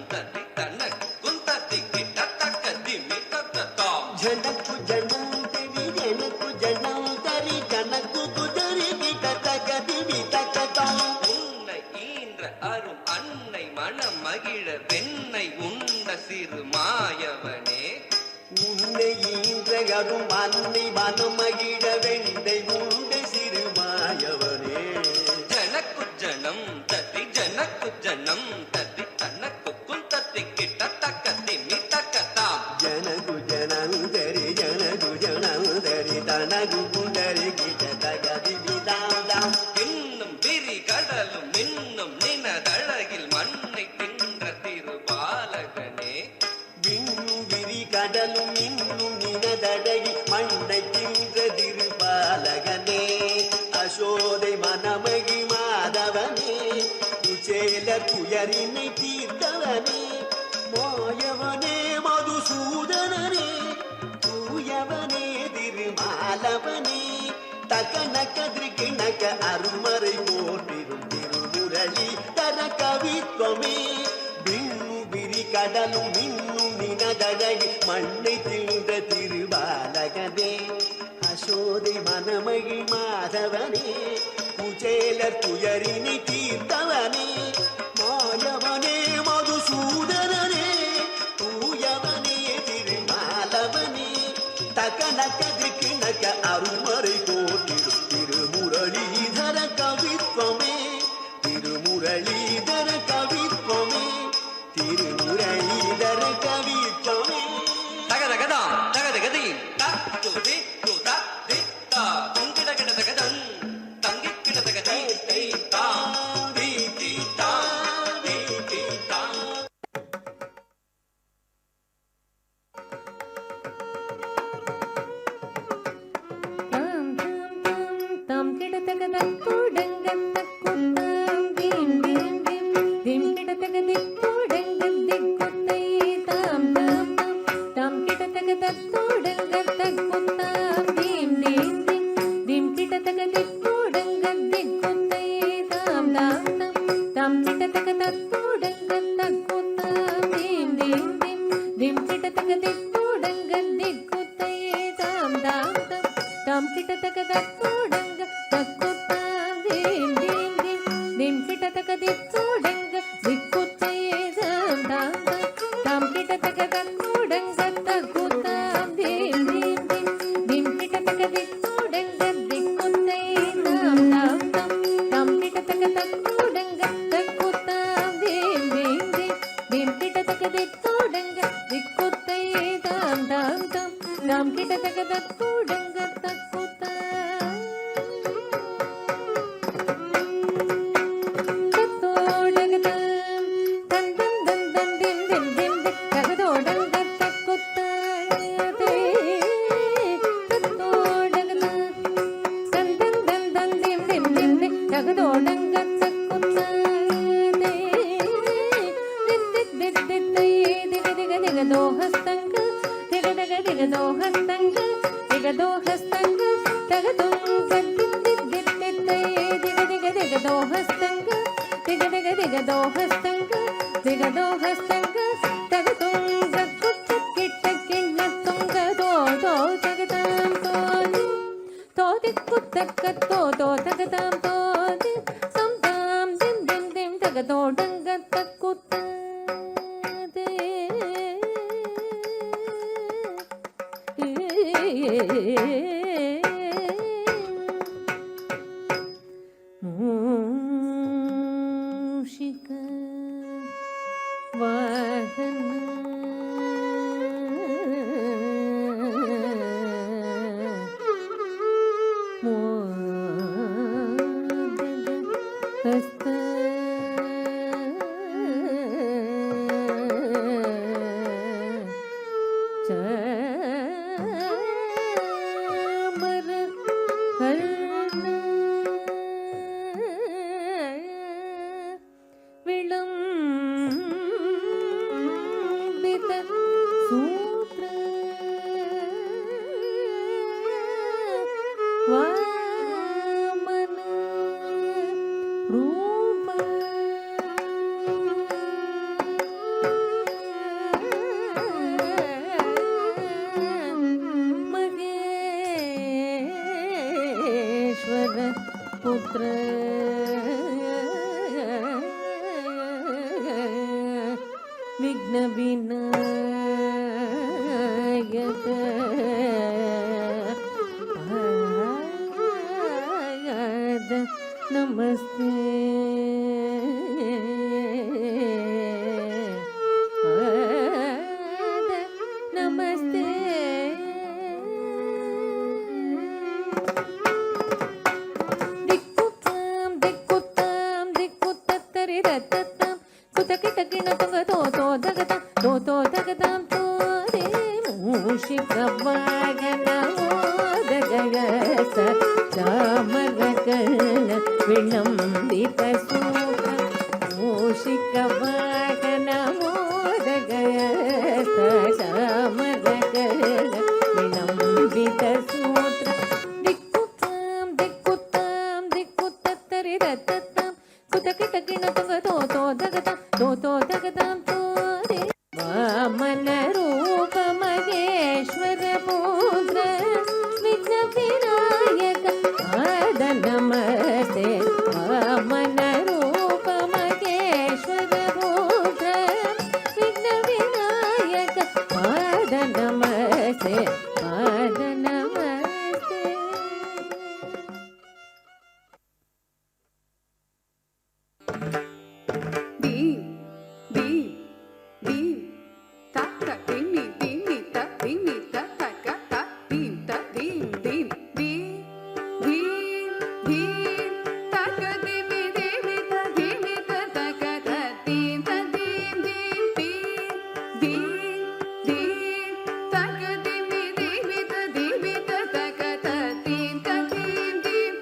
[SPEAKER 8] தத்தி தனக்கு குந்தத்தி கிட்ட தக்க திம்மி தத்தாம்
[SPEAKER 7] ஜனக்கு ஜனம் தெரி ஜனக்கு ஜனம் தரி ஜனக்கு குதரி கிட்ட தகதிமி தகதாம்
[SPEAKER 8] உன்னை ஈன்ற அரும் அன்னை மனம் மகிழ வெண்ணை உண்ட சிறு மாயவனே
[SPEAKER 7] உன்னை ஈன்ற அரும் அன்னை மனம் மகிழ வெண்டை உண்ட சிறுமாயவனே
[SPEAKER 8] ஜனக்கு ஜனம் தத்தி தனக்கு குந்தத்தி கிட்ட தக்க திம்மி தக்கத்தாம்
[SPEAKER 7] ஜனகு ஜனந்தரி தனகு குண்டரி கிட்ட தகதிமி தாம்
[SPEAKER 8] இன்னும் விரி கடலும் இன்னும் நினதழகில் மண்ணை தின்ற திருபாலகனே
[SPEAKER 7] விண்ணும் விரி கடலும் இன்னும் நினதழகி மண்ணை தின்ற திருபாலகனே அசோதை மனமகி மாதவனே குச்சேல துயரினை தீர்த்தவனே மாயவனே மதுசூதனனே தூயவனே திருமாலவனே தகனக திரிகிணக அருமறை போற்றிடும் திருமுரளி தர கவித்வமே விண்ணு விரி கடலும் இன்னும் நினதழகி மண்ணை தின்ற திருபாலகனே அசோதை மனமகி மாதவனே குச்சேலர் துயரினை தீர்த்தவனே மாயவனே மதுசூதனனே தூயவனே திருமாலவனே தகனக திரிகிணக அருமறை போற்றிடும் திருமுரளீதர கவித்வமே திருமுரளீதர கவித்வமே திருமுரளீதர கவித்வமே
[SPEAKER 8] தகதகதாம் தகதகதீம் தத்துதி துதா தித்தா துங்கிட கிட தகதம் தங்கி கிட தகதை தாம் தீ தாம் தீ தாம்
[SPEAKER 1] தாம் கிடத்தகத கூடங்க தக்குத்தாம் தீம் தீம் தீம் தீம் கிடத்தகதி கூடங்க திக்குத்தை தாம் தாம் தாம் தாம் கிடத்தகத கூடங்க தக்குத்தாம் தீம் தீம் தீம் தீம் கிடத்தகதி கூடங்க திக்குத்தை தாம் தாம் தாம் தாம் கிடத்தகத கூடங்க தக்குத்தாம் தீம் தீம் தீம் தீம் கிடத்தகதி கூடங்க திக்குத்தை தாம் தாம் தாம் தாம் கிடத்தகத கூடங்க தக்குத்தாம் தீம் தீம் தீம் தீம் கிடத்தகதி கூடங்க திக்குத்தை தாம் தாம் தாம் தாம் கிடத்தகத கூடங்க தக்குத்தாம் தீம் தீம் தீம் தீம் கிடத்தகதி கூடங்க திக்குத்தை தாம் தாம் தாம் தாம் கிடத்தகத கூடங்க தக்குத்தாம் தீம் தீம் தீம் தீம் கிடத்தகதி கூடங்க திக்குத்தை தாம் தாம் தாம் தாம் கிடத்தகத கூடங்க தக்குத்தாம் தத்தோடகதாம் தன் தன் தன் தன் திம் திம் திம் திம் தகதோடங்க தக்குத்தாதே தத்தோடகதாம் தன் தன் தன் தன் திம் திம் திம் திம் தகதோடங்க தக்குத்தாதே தித் தித் தித் தித்தையே திக திக திக தோஹஸ்தங்க திக திக திக தோஹஸ்தங்க திக தோஹஸ்தங்க தகதுங்க தித் தித் தித் தித்தையே திக திக திக தோஹஸ்தங்க திக திக திக தோஹஸ்தங்க திக தோஹஸ்தங்க தகதுங்க குத்து கிட்ட கிண்ண துங்க தோ தோ தகதாம் தோதி தோதி குத்தக்க தோ தோ தகதாம் தோதி சம் தாம் திம் திம் திம் தகதோடங்க தக்குத்தாம் ಮೂಷಿಕ ವಾಹನ ಹಸ್ತ ಚಾಮರ ಹರಣ ವಿಳಂಬಿತ ಸೂತ್ರ ವಾಮನ ರೂಪ ಮಹೇಶ್ವರ ಪುತ್ರ ವಿಘ್ನ ವಿನಾಯಕ ನಮಸ್ತೆ ನಮಸ್ತೆ ದಿಕ್ಕುತ್ತಾಂ ದಿಕ್ಕುತ್ತಾಂ ದಿಕ್ಕುತ್ತತ್ತರಿ ದತ್ತತ್ತಾಂ ಕುತಕಿಟ ಕಿಣ ತೊಗ ತೋತೋ ದಗತ ತೋತೋ ದಗತಾಂ ತೋರೆ ಮೂಷಿಕ ವಾಗನ ಓದಗಯಸ ಚಾಮರ ಕರ್ಣ ವಿಳಂಬಿತ ಸೂತ್ರ ಮೂಷಿಕ ವಾಗನ ಓದಗಯಸ ಚಾಮರ ಕರ್ಣ ವಿಳಂಬಿತ ಸೂತ್ರ ದಿಕ್ಕುತ್ತಾಂ ದಿಕ್ಕುತ್ತಾಂ ದಿಕ್ಕುತ್ತತ್ತರಿ ದತ್ತತ್ತಾಂ ಕುತಕಿಟ ಕಿಣ ತೊಗ ತೋತೋ ದಗತ ತೋತೋ ದಗತಾಂ ತೋರೆ ವಾಮನ ರೂಪ ಮಹೇಶ್ವರ ಪುತ್ರ ವಿಘ್ನ ವಿನಾಯಕ ಪಾದ ನಮಸ್ತೆ ವಾಮನ ರೂಪ ಮಹೇಶ್ವರ ಪುತ್ರ ವಿಘ್ನ ವಿನಾಯಕ ಪಾದ ನಮಸ್ತೆ ಪಾದ ನಮಸ್ತೆ
[SPEAKER 5] ದೀಂ ದೀಂ ದೀಂ ತಕ್ಕ ತಿಮ್ಮಿ ತಿಮ್ಮಿ ತ ತಿಮ್ಮಿ ತ ತಕ್ಕ ತ ದೀಂ ತ ದೀಂ ದೀಂ ದೀಂ ದೀಂ ದೀಂ ತಕ್ಕ ತಿಮ್ಮಿ ತಿಮ್ಮಿ ತ ತಿಮ್ಮಿ ತ ತಕ್ಕ ತ ದೀಂ ತ ದೀಂ ದೀಂ ದೀಂ ದೀಂ ತಕ್ಕ ತಿಮ್ಮಿ ತಿಮ್ಮಿ ತ ತಿಮ್ಮಿ ತ ತಕ್ಕ ತ ದೀಂ ತ ದೀಂ ದೀಂ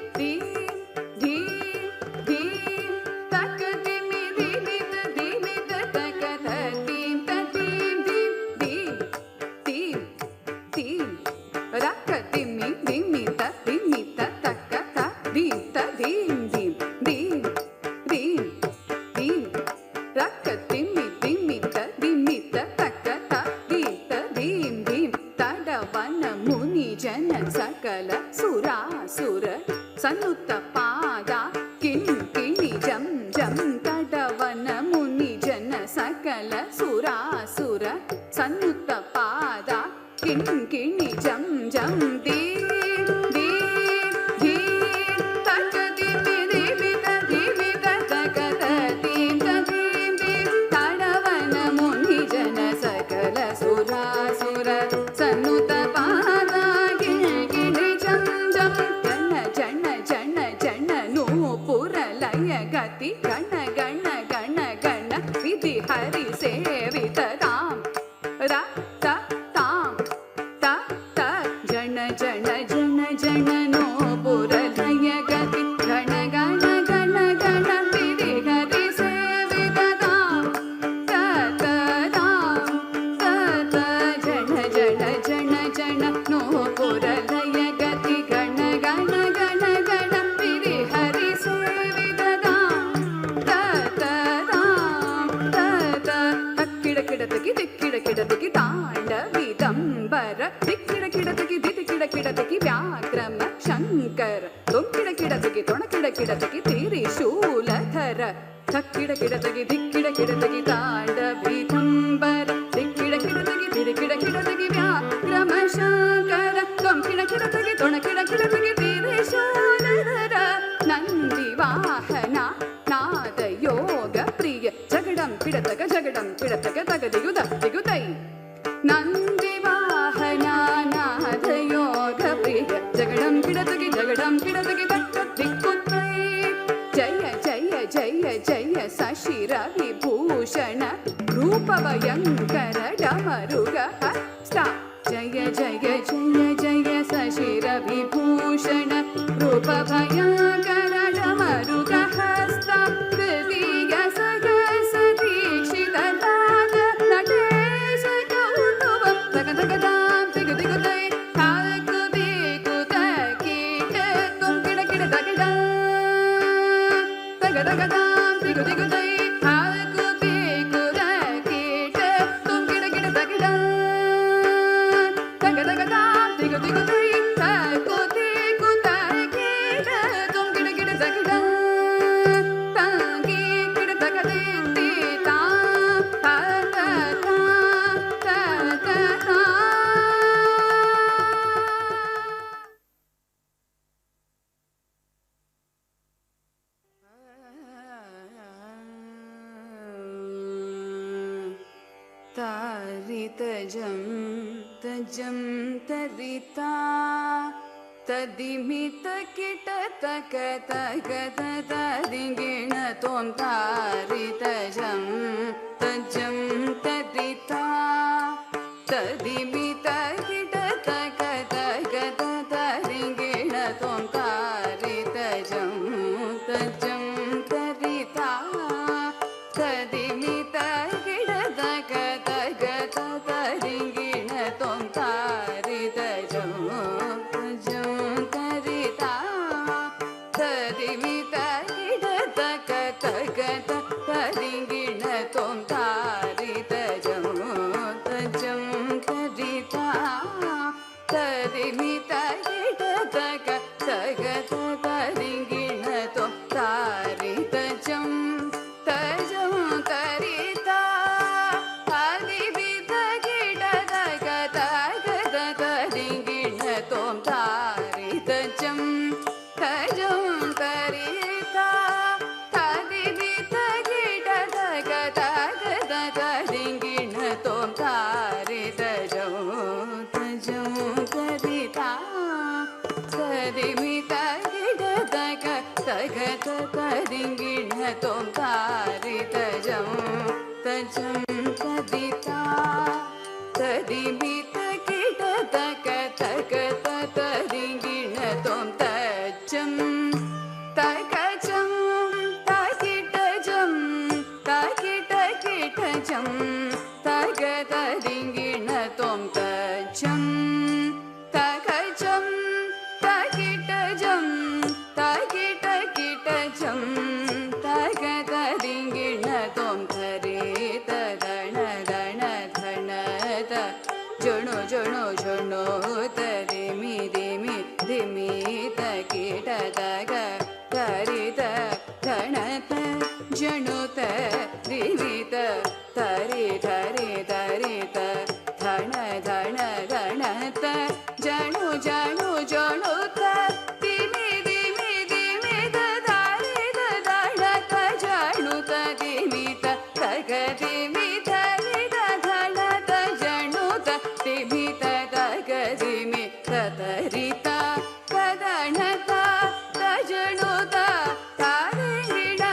[SPEAKER 5] ದೀಂ ದೀಂ ತಕ್ಕ ತಿಮ್ಮಿ ತಿಮ್ಮಿ ತ ತಿಮ್ಮಿ ತ ತಕ್ಕ ತ ದೀಂ ತ ದೀಂ ದೀಂ ದೀಂ ದೀಂ ದೀಂ ರಕ್ಕ ತಿಮ್ಮಿ ತಿಮ್ಮಿ ತ ತಿಮ್ಮಿ ತ ತಕ್ಕ ತ ದೀಂ ತ ದೀಂ ದೀಂ ದೀಂ ದೀಂ ದೀಂ ರಕ್ಕ ತಿಮ್ಮಿ ತಿಮ್ಮಿ ತ ತಿಮ್ಮಿ ತ ತಕ್ಕ ತ ದೀಂ ತ ದೀಂ ದೀಂ ತಡವನ ಮುನಿ ಜನ ಸಕಲ ಸುರಾಸುರ ಸನ್ನುತ್ತ ಪಾದ ಕಿಣ್ ಕಿಣಿ ಜಂ ಜಂ ತಡವನ ಮುನಿ ಜನ ಸಕಲ ಸುರಾಸುರ ಸನ್ನುತ್ತ ಪಾದ ಕಿಣ್ ಕಿಣಿ ಜಂ ಜಂ ದೀಂ ದೀಂ ದೀಂ ತಕ್ಕ ದಿಮ್ಮಿ ದಿಮ್ಮಿ ತ ದಿಮ್ಮಿ ತ ತಕ್ಕ ತ ದೀಂ ತ ದೀಂ ದೀಂ ತಡವನ ಮುನಿ ಜನ ಸಕಲ ಸುರಾಸುರ ಸನ್ನುತ ಪಾದ ಕಿಣ್ ಕಿಣಿ ಜಂ ಜಂ ಜನ ಜನ ಜನ ಜನ ನೂಪುರ ಲಯ ಗತಿ ಗಣ ಗಣ ಗಣ ಗಣ ವಿಧಿ ಹರಿ ಸೇವಿತ ತಾಂ ರ ತ ತಾಂ ತ ತ ಜನ ಜನ ಜನ ಜನ ನೂಪುರ ಲಯ ಗತಿ ಗಣ ಗಣ ಗಣ ಗಣ ವಿಧಿ ಹರಿ ಸೇವಿತ ತಾಂ ತ ತ ತಾಂ ತ ತ ಜನ ಜನ ಜನ ಜನ ನೂಪುರ ಲಯ ಗತಿ ಗಣ ಗಣ ಗಣ ಗಣ ವಿಧಿ ಹರಿ ಸೇವಿತ ತಾಂ ತ ತ ತಾಂ ತ ತ ತಕ್ಕಿಡ ಕಿಡತಕಿ ದಿಕ್ಕಿಡ ಕಿಡತಕಿ ತಾಂಡವಿದಂಬರ ದಿಕ್ಕಿಡ ಕಿಡತಕಿ ದಿಕ್ಕಿಡ ಕಿಡತಕಿ ವ್ಯಾಕ್ರಮ ಶಂಕರ ತೊಂಕಿಡ ಕಿಡತಕಿ ತೊಣಕಿಡ ಕಿಡತಕಿ ತ್ರಿಶೂಲಧರ ತಕ್ಕಿಡ ಕಿಡತಕಿ ದಿಕ್ಕಿಡ ಕಿಡತಕಿ ತಾಂಡವಿದಂಬರ ದಿಕ್ಕಿಡ ಕಿಡತಕಿ ದಿಕ್ಕಿಡ ಕಿಡತಕಿ ವ್ಯಾಕ್ರಮ ಶಂಕರ ತೊಂಕಿಡ ತಗ ತಗ ದಿಗುದ ದಿಗುತೈ ನಂದಿ ವಾಹನಾನಾಥ ಯೋಗ ಪ್ರಿಯ ಜಗಡಂ ಕಿಡತಗಿ ತಕ್ಕ ದಿಕ್ಕುತ್ತೈ ಜಯ ಜಯ ಜಯ ಜಯ ಸಶಿರ ವಿಭೂಷಣ ರೂಪ ಭಯಂಕರ ಡಮರುಗ ಹಸ್ತ ಜಯ ಜಯ ಜಯ ಜಯ ಸಶಿರ ವಿಭೂಷಣ ರೂಪ ಭಯಂಕರ ಡಮರುಗ ಹಸ್ತ ದಿವ್ಯ ಸಗಸ ದೀಕ್ಷಿತ ರಾಗ ನಟೇಶ ಕೌತುವ ತಗ ತಗ ತಾಂ ದಿಗು ದಿಗುತೈ ತಾಕು ದಿಗುತ ಕೀಟ ತುಂ ಕಿಡ ಕಿಡ ತಗಿಡ ತಗ ತಗ ತಾಂ ದಿಗು ದಿಗುತೈ ತಾಕು ದಿಗುತ ಕೀಟ ತುಂ ಕಿಡ ಕಿಡ ತಗಿಡ ತಗ ತಗ ತಾಂ ದಿಗು ದಿಗುತೈ ತಾಕು ದಿಗುತ ಕೀಟ ತುಂ ಕಿಡ ಕಿಡ ತಗಿಡ ತಂಗಿ ಕಿಡ ತಗದಿ ತಾ ತಾ ತಾ ತಾ ತಾ ತಾ ತಾರಿತಜಂ ತಜಂ ತರಿತಾ ತದಿಮಿತ ಕಿಟ ತಕ ತಕ ತದಿಂಗಿಣ ತೋಂ ತಾರಿತಜಂ ತಜಂ ತರಿತಾ ತದಿಮಿತ ಕಿಟ ತಕ ತಕ ತದಿಂಗಿಣ ತೋಂ ತಾರಿತಜಂ ತಜಂ ತರಿತಾ ತದಿಮಿತ ಕಿಡ ತಕ ತಕ ತದಿಂಗಿಣ ತೋಂ ತಾರಿತಜಂ ತಜಂ ತರಿತಾ ತದಿಮಿತ ಕಿಡ ತಕ ತಕ ತದಿಂಗಿಣ ತೋಂ ತಾರಿತಜಂ ತಜಂ ತರಿತಾ ತದಿಮಿತ ಕಿಡ ತಕ ತಕ ತದಿಂಗಿಣ ತೋಂ ತಾರಿತಜಂ ತಜಂ ತರಿತಾ ತದಿಮಿತ ಕಿಡ ತಕ ತಕ ತದಿಂಗಿಣ ತೋಂ ತಾರಿತಜಂ ತಜಂ ತರಿತಾ ತದಿಮಿತ ಕಿಡ ತಕ ತಕ ತದಿಂಗಿಣ ತೋಂ ತಾರಿತಜಂ ತಜಂ ತರಿತಾ ತದಿಮಿತ ಕಿಡ ತಕ ತಕ ತದಿಂಗಿಣ ತೋಂ ತಾರಿತಜಂ ತಜಂ ತರಿತಾ ತದಿಮಿತ ಕಿಡ ತಕ ತಕ ತದಿಂಗಿಣ ತೋಂ ತಜಂ ತಕಜಂ ತಕಿಟಜಂ ತಕಿಟ ಕಿಟಜಂ ತಗ ತದಿಂಗಿಣ ತೋಂ ತಜಂ ತಕಜಂ ತಕಿಟಜಂ ತಕಿಟ ಕಿಟಜಂ ತಗ ತದಿಂಗಿಣ ತೋಂ ಧರೆ ತದಣ ದಣ ಧಣ ತ ಜಣು ಜಣು ಜಣು ತರಿಮಿ ದಿಮಿ ಧಿಮಿ ತಕಿಟ ತಗ ತರಿತ ಧಣತ ಜಣುತ ದಿವಿತ ತರಿ ಧರಿ ಧರಿತ ಧಣ ಧಣ ಧಣತ ಜಣು ಜಣು ಜಣುತ ದಿಮಿ ದಿಮಿ ದಿಮಿತ ಧರಿತ ಧಣತ ಜಣುತ ದಿಮಿತ ತಗ ದಿಮಿತ ರಿತ ಧಣತ ಜಣುತ ದಿಮಿತ ತಗ ದಿಮಿತ ತರಿತ ತದಣತ ತಜಣುತ ತದಿಂಗಿಣ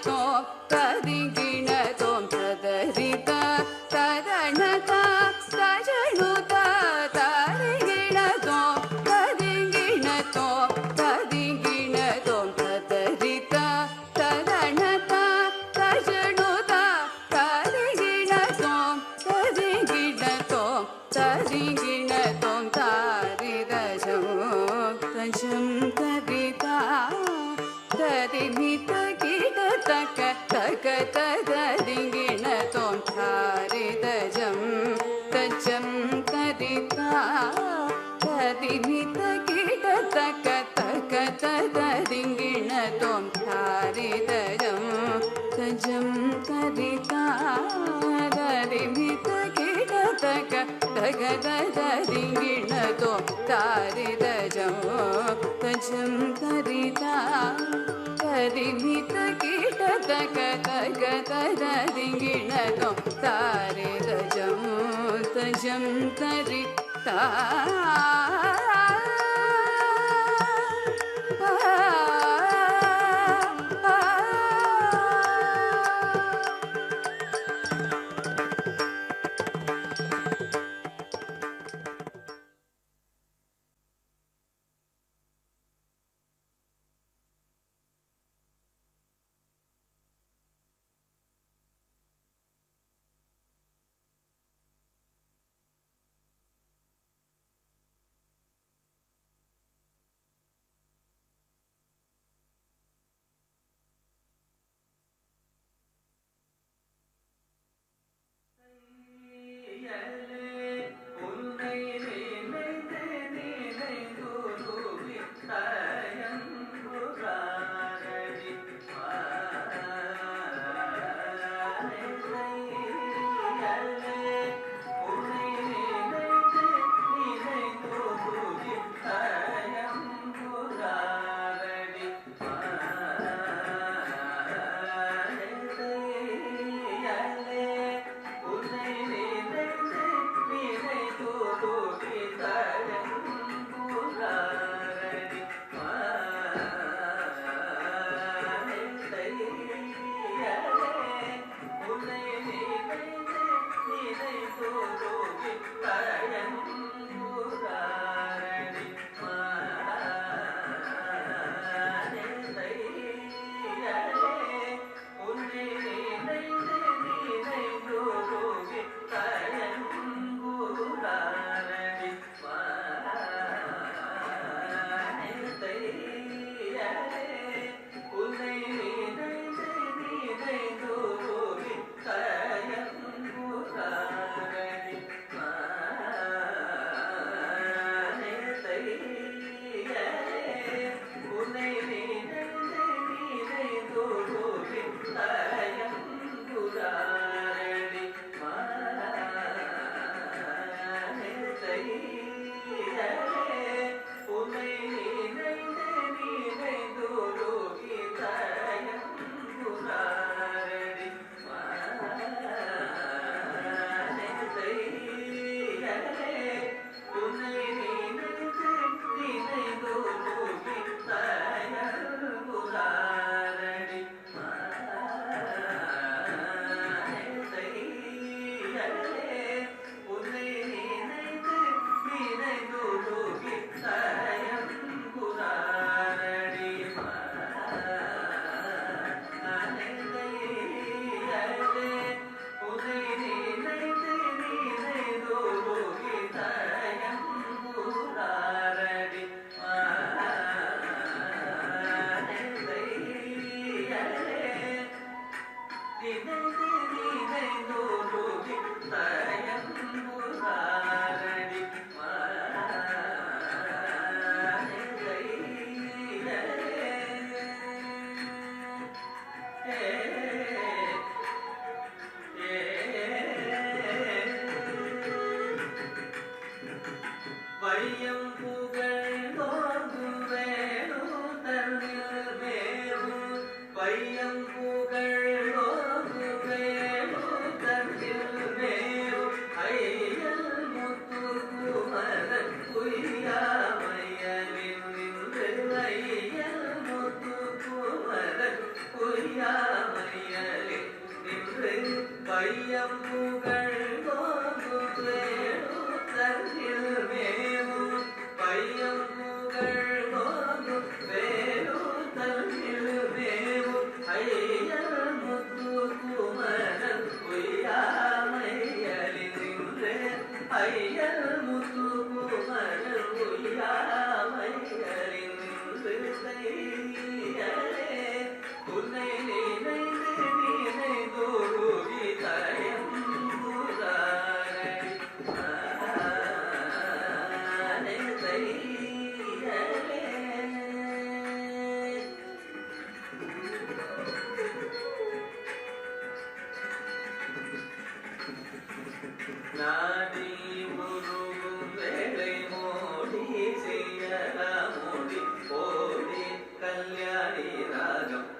[SPEAKER 5] ತೋಂ ತದಿಂಗಿಣ ತೋಂ ತದರಿತ ತದಣತ ತಜಣುತ ತದಿಂಗಿಣ ತೋಂ ತದಿಂಗಿಣ ತೋಂ ತದರಿತ ತದಣತ ತಜಣುತ ತದಿಂಗಿಣ ತೋಂ ತದಿಂಗಿಣ ತೋಂ ತಾರಿತಜಂ ತಜಂ ತರಿತಾ ತದಿಮಿತ ಕಿಡ ತಕ ತಕ ತದಿಂಗಿಣ ತೋಂ ತಾರಿತಜಂ ತಜಂ ತರಿತಾ ತದಿಮಿತ ಕಿಡ ತಕ ತಕ ತದಿಂಗಿಣ ತೋಂ ತಾರಿತಜಂ ತಜಂ ತರಿತಾ ತದಿಮಿತ ಕಿಡ ತಕ ತಗ ತದಿಂಗಿಣ ತೋಂ ತಾರಿತಜಂ ತಜಂ ತರಿತಾ ದಿಮಿತ ಕಿಟ ತಕ ತಕ ತರ ದಿಂಗಿಣತೋ ತಾರೆ ತಜಂ ತಜಂ ತರಿ ತಾ
[SPEAKER 8] கல்யாணி ராகம்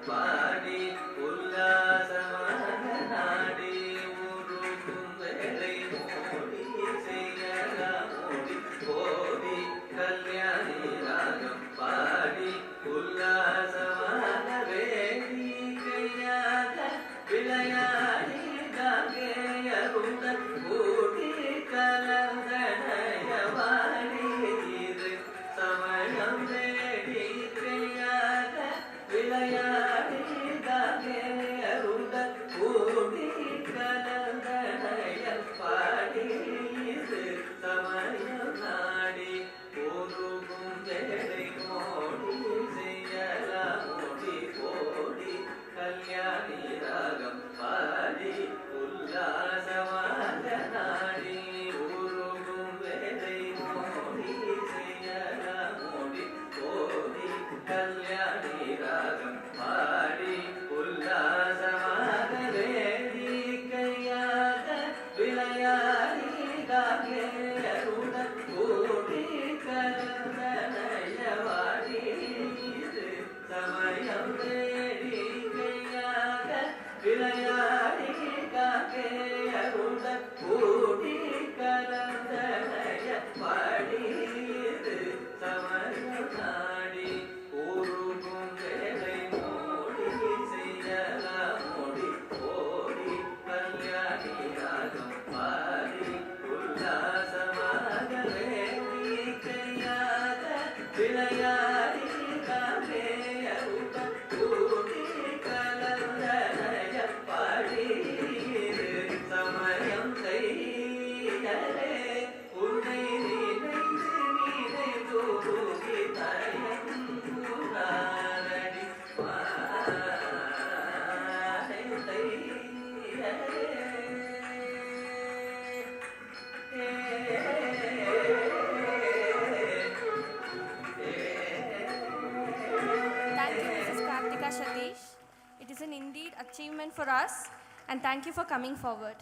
[SPEAKER 9] us, and thank you for coming forward.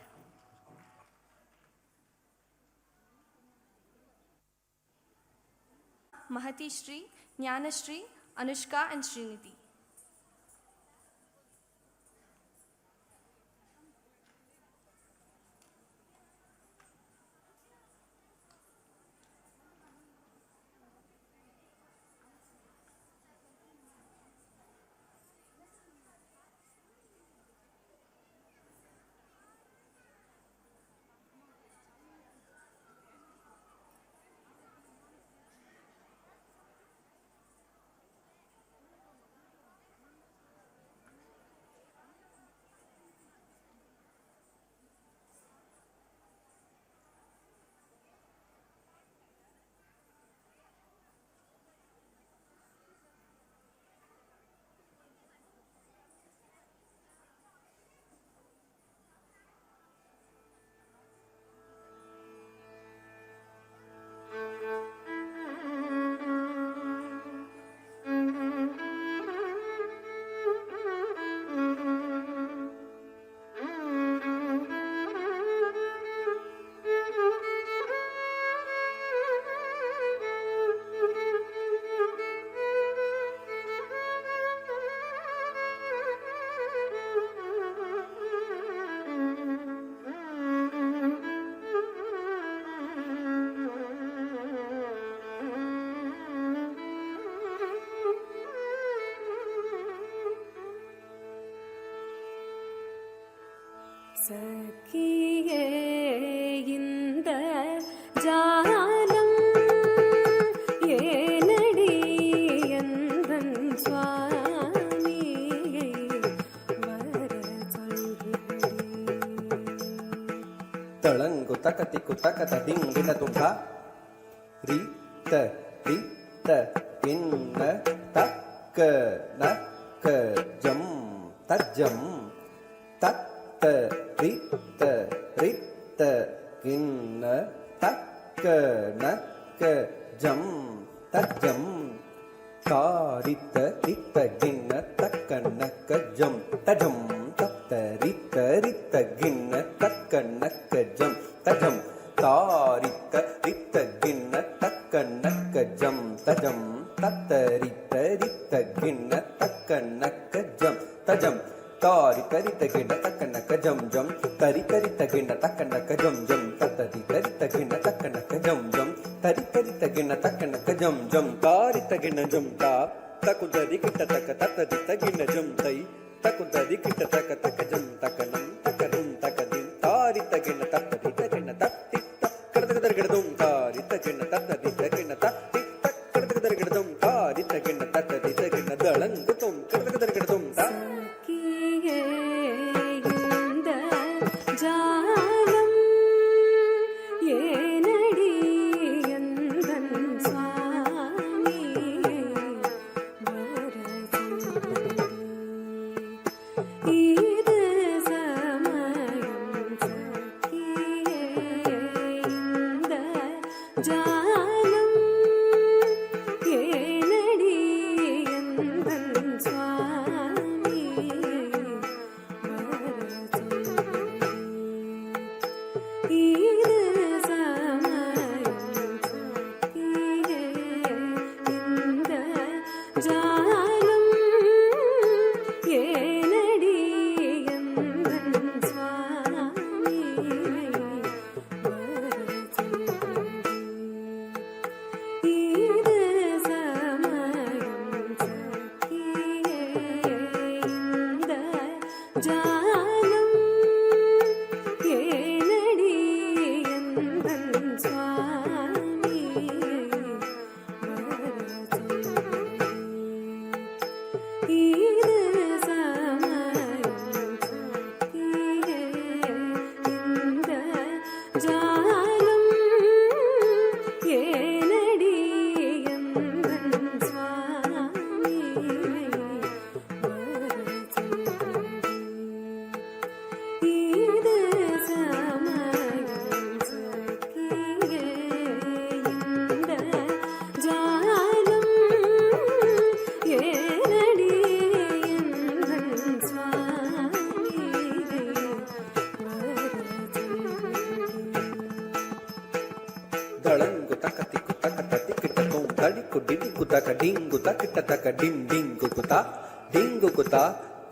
[SPEAKER 9] Mahati Shri, Jnanashri, Anushka and Srinidhi.
[SPEAKER 1] சகியே இந்த ஜாலம் ஏனடி எந்தன் சுவாமியை வர சொல்கிறேன்.
[SPEAKER 3] ತಳಂಗು ತಕತಿಕು ತಕತ ದಿಂಗಿನ ತುಂಗ ರಿ ತ ಇನ್ನ ತಕ್ಕ ನಕ್ಕ ಜಂ ತಜ್ಜಂ ತತ್ತ ರಿತ್ತ ಕಿನ್ನ ತಕ್ಕ ನಕ್ಕ ಜಂ ತಜ್ಜಂ ತಾರಿತ್ತ ರಿತ್ತ ಗಿನ್ನ ತಕ್ಕ ನಕ್ಕ ಜಂ ತಜಂ ತತ್ತ ರಿತ್ತ ಗಿನ್ನ ತಕ್ಕ ನಕ್ಕ ಜಂ ತಜಂ ತಾರಿತ್ತ ರಿತ್ತ ಗಿನ್ನ ತಕ್ಕ ನಕ್ಕ ಜಂ ತಜಂ ತತ್ತ ರಿತ್ತ ಗಿನ್ನ ತಕ್ಕ ನಕ್ಕ ಜಂ ತಜಂ ತಾರಿ ತರಿ ತಗಿನ ತಕ್ಕನ ಕಜಂ ಜಂ ತರಿ ತರಿ ತಗಿನ ತಕ್ಕನ ಕಜಂ ಜಂ ತತ್ತರಿ ತರಿ ತಗಿನ ತಕ್ಕನ ಕಜಂ ಜಂ ತರಿ ತರಿ ತಗಿನ ತಕ್ಕನ ಕಜಂ ಜಂ ತಾರಿ ತಗಿನ ಜಂ ತಾ ತಕುದರಿ ಕಿಟ್ಟ ತಕ ತತ್ತರಿ ತಗಿನ ಜಂ ತೈ ತಕುದರಿ ಕಿಟ್ಟ ತಕ ತಕ ಜಂ ತಕನಂ ತಕನುಂ ತಕದಿಂ ತಾರಿ ತಗಿನ ತತ್ತರಿ ತಗಿನ ತತ್ತಿ ಕಡದಗದರ ಗಿಡದುಂ ತಾರಿ ತಗಿನ ತತ್ತರಿ ತಗಿನ ತತ್ತಿ ಕಡದಗದರ ಗಿಡದುಂ ತಾರಿ ತಗಿನ ತತ್ತರಿ ತಗಿನ ದಳಂಗ ತುಂ ಕಡದಗದರ ಗಿಡದುಂ ತಾ
[SPEAKER 1] ஜாலம் ஏனடி எந்தன் சுவாமியை வர சொல்கிறேன். இது சமயம் சகியே
[SPEAKER 3] தளங்கு தக்க திக்கு தக்க தத்தி கிட்ட தோம் தடிக்கு டிடிக்கு தக்க டிங்கு தக்கிட்ட தக்க டிம் டிங்கு குதா டிங்கு குதா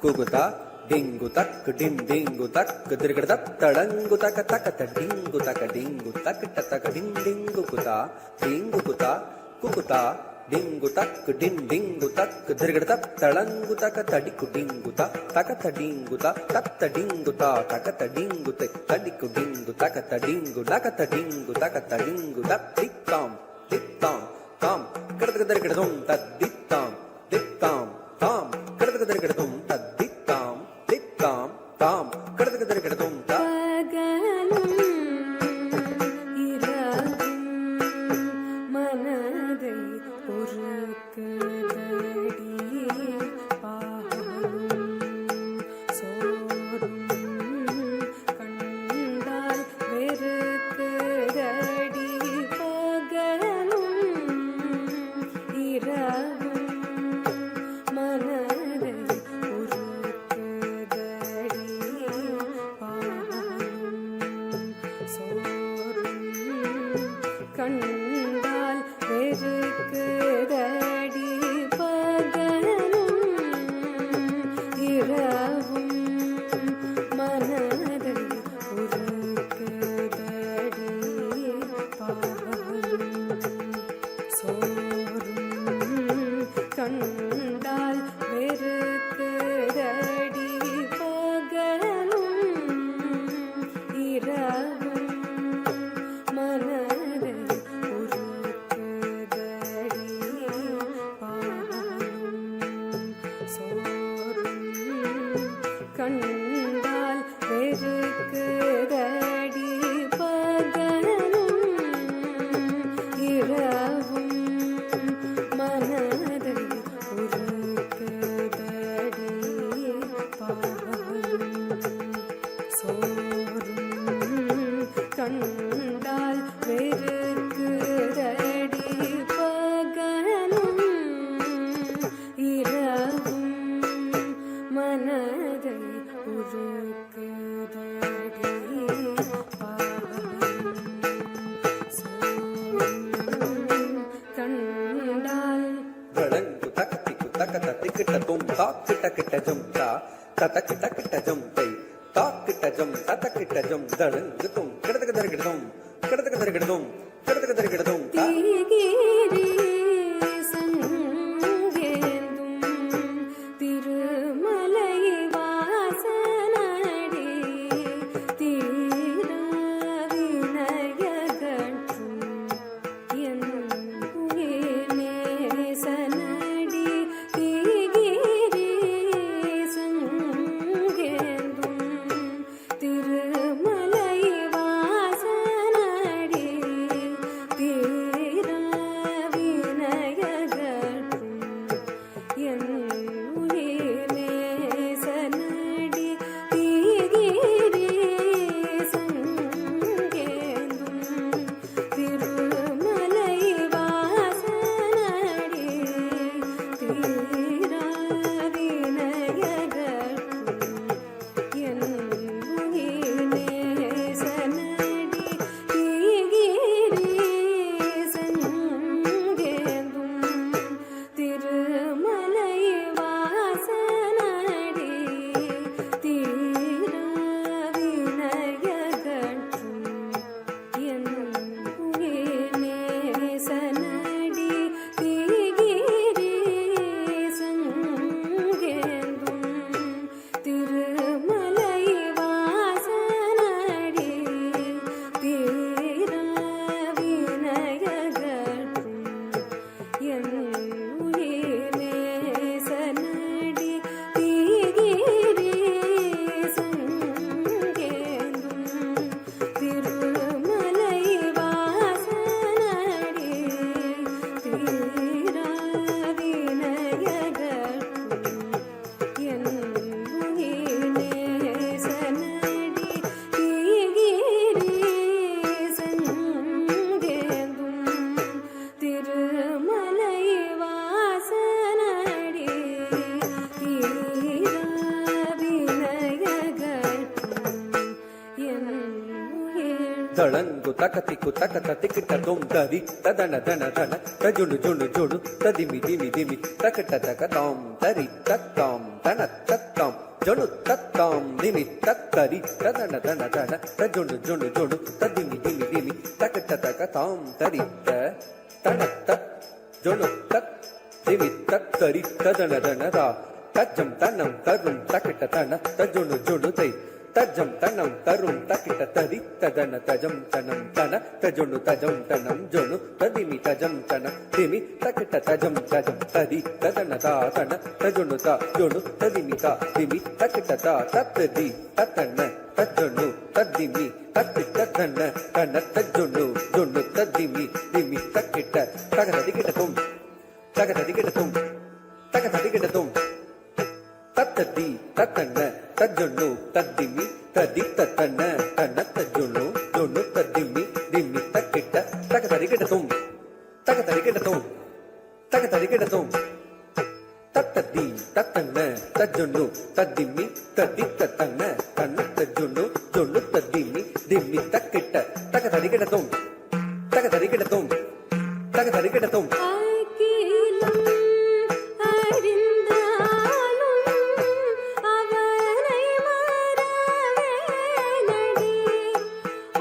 [SPEAKER 3] குகுதா டிங்கு தக்கு டிம் டிங்கு தக்கு திருகிட தளங்கு தக்க தக்க டிங்கு தக்க டிங்கு தக்கிட்ட தக்க டிம் டிங்கு குதா டிங்கு குதா குகுதா டிங்கு தக்கு டிம் டிங்கு தக்கு திருகிட தளங்கு தக்க தடிக்கு டிங்கு தக்க தடிங்கு தத்த டிங்கு தக்க தடிங்கு தடிக்கு டிங்கு தக்க தடிங்கு தக்க தடிங்கு தக்க தடிங்கு தித்தாம் தித்தாம் தாம் கிடத்துக்கு திருகிடதும் தத்தித்தாம் தித்தாம் தாம் கிடத்துக்கு திருகிடதும் தத்தித்தாம் தித்தாம் தாம் கிடத்துக்கு திருகிடதும்
[SPEAKER 1] பகலும் இரவும் மனதை உருக்குதடி பாலும் சோறும் கண்டால் வெறுக்குதடி பகலும் இரவும் மனதை உருக்குதடி பாலும் சோறும் கண்டால் வெறுக்குதடி பகலும் இரவும் மனதை உருக்குதடி பாலும் சோறும் கண்டால் வெறுக்குதடி பகலும் இரவும் மனதை உருக்குதடி பாலும் சோறும் கண்டால் வெறுக்குதடி பகலும் இரவும் மனதை உருக்குதடி பாலும் சோறும் கண்டால் வெறுக்குதடி பகலும் இரவும் மனதை உருக்குதடி பாலும் சோறும் கண்டால்
[SPEAKER 3] தளங்கு தக்க திக்கு தக்க தத்தி கிட்ட தோம் தாக்கிட்ட கிட்ட ஜம் தத்த கிட்ட கிட்ட ஜம் தாக்கிட்ட ஜம் தத்த கிட்ட ஜம் தளங்கு தோம் கிடத்துக்கு திருகிடதும் கிடத்துக்கு திருகிடதும் கிடத்துக்கு திருகிடதும்
[SPEAKER 1] திரிகிரி சங்கேந்தும் திருமலை வாசனடி தீரவினயகற்றும் என் நேசனடி திரிகிரி சங்கேந்தும் திருமலை வாசனடி
[SPEAKER 10] ತಳಂಗು ತಕತಿಕ್ಕು ತಕತ ತಿಕ್ಕಿಟ ತೊಂ ತರಿ ತದನ ದನ ದನ ತಜುಣು ಜುಣು ಜುಣು ತದಿಮಿ ದಿಮಿ ದಿಮಿ ತಕಟ ತಕ ತಾಂ ತರಿ ತತ್ತಾಂ ತನ ತತ್ತಾಂ ಜುಣು ತತ್ತಾಂ ದಿಮಿ ತತ್ತರಿ ತದನ ದನ ದನ ತಜುಣು ಜುಣು ಜುಣು ತದಿಮಿ ದಿಮಿ ದಿಮಿ ತಕಟ ತಕ ತಾಂ ತರಿ ತನ ತತ್ ಜುಣು ತತ್ ದಿಮಿ ತತ್ತರಿ ತದನ ದನ ದ ತಜ್ಜಂ ತನ್ನಂ ತರುಂ ತಕಟ ತನ ತಜುಣು ಜುಣು ತೈ ತಜ್ಜಂ ತನಂ ತರುಂ ತಕಿಟ ತರಿ ತದನ ತಜಂ ತನಂ ತನ ತಜುಣು ತಜಂ ತನಂ ಜೊಣು ತದಿಮಿ ತಜಂ ತನ ದಿಮಿ ತಕಿಟ ತಜಂ ತಜಂ ತರಿ ತದನ ತಾ ತನ ತಜುಣು ತ ಜೊಣು ತದಿಮಿ ತ ದಿಮಿ ತಕಿಟ ತ ತತ್ತದಿ ತತನ ತಜ್ಜೊಣು ತದ್ದಿಮಿ ತಕ್ಕಿಟ ತನ ತನ ತಜ್ಜೊಣು ಜೊಣು ತದ್ದಿಮಿ ದಿಮಿ ತಕ್ಕಿಟ ತಗದದಿಗಿಟ ತುಂ ತಗದದಿಗಿಟ ತುಂ ತಗದದಿಗಿಟ ತುಂ ತತ್ತದಿ ತತನ ತಜ್ಜೊಣ್ಣು ತದ್ದಿಮಿ ತದಿ ತತನ ತನ ತಜ್ಜೊಣ್ಣು ಜೊಣ್ಣು ತದ್ದಿಮಿ ದಿಮ್ಮಿ ತಕ್ಕಿಟ್ಟ ತಗತರಿಗಿಟ ತುಂ ತಗತರಿಗಿಟ ತುಂ ತಗತರಿಗಿಟ ತುಂ ತತ್ತದಿ ತತನ ತಜ್ಜೊಣ್ಣು ತದ್ದಿಮಿ ತದಿ ತತನ ತನ ತಜ್ಜೊಣ್ಣು ಜೊಣ್ಣು ತದ್ದಿಮಿ ದಿಮ್ಮಿ ತಕ್ಕಿಟ್ಟ ತಗತರಿಗಿಟ ತುಂ ತಗತರಿಗಿಟ ತುಂ ತಗತರಿಗಿಟ ತುಂ
[SPEAKER 1] அகிலம் அறிந்தாலும் அவனை மறவே நடி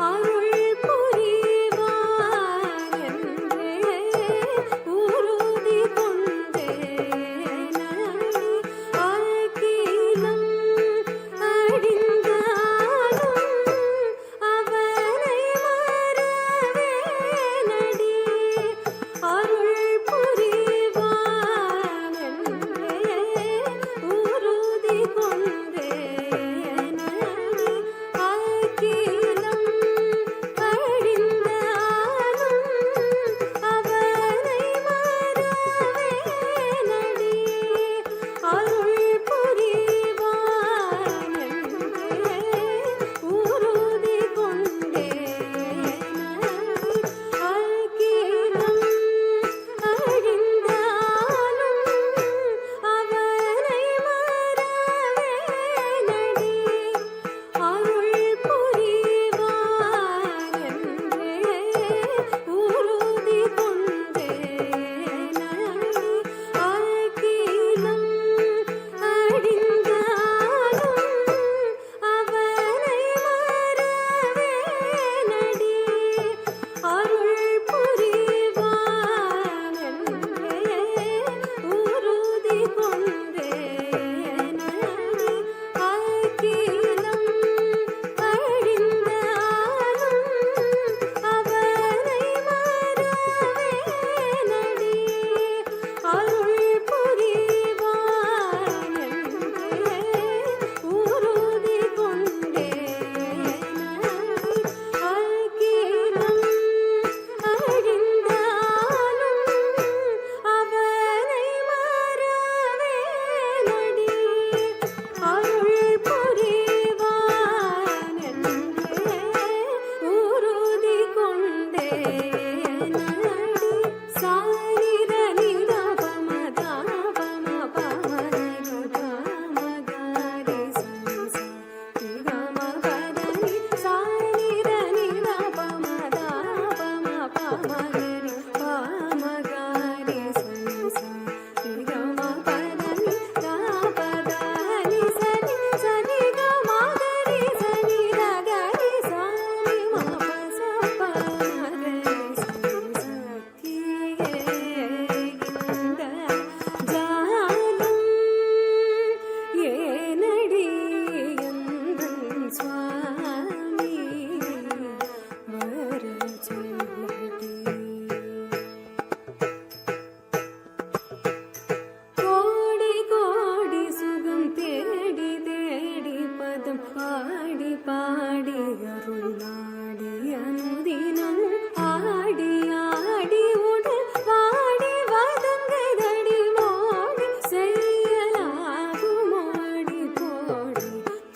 [SPEAKER 1] அருள் புரிவார் என்றே உறுதி கொண்டே நடி அகிலம் அறிந்தாலும் அவனை மறவே நடி அருள் புரிவான் என்றே உறுதி கொண்டே நடி அகிலம் அழிந்தாலும் அவனை மறவே நடி அருள் புரிவான் என்றே உறுதி கொண்டே நடி அகிலம் அழிந்தாலும் அவனை மறவே நடி அருள் புரிவான் என்றே உறுதி கொண்டே நடி அகிலம் அழிந்தாலும் அவனை மறவே நடி அருள் புரிவான் என்றே உறுதி கொண்டே நடி அகிலம் அழிந்தாலும் அவனை மறவே நடி அருள் புரிவான் என்றே உறுதி கொண்டே நடி அகிலம் அழிந்தாலும் அவனை மறவே நடி அருள் புரிவான் என்றே உறுதி கொண்டே நடி சானித நித பமத பம பமரி பமகாரி சம்ச நிகம பதனி சானித நித பமத பம பமரி பமகாரி சம்ச நிகம பதனி தாபதானி சனி சனி கமகரி சனி ரகரி சானி மபச பமகரி சம்ச கியே இந்த ஜாலம் ஏனடி எந்தன் சுவாமி வரச்சொல்லடி கோடி கோடி சுகம் தேடி தேடி பதம் பாடி பாடி அருள் நாடி அனுதினம் ஆடி ஆடி உடல் வாடி வதங்குதடி மோடி செய்யலாகும் மோடி போடி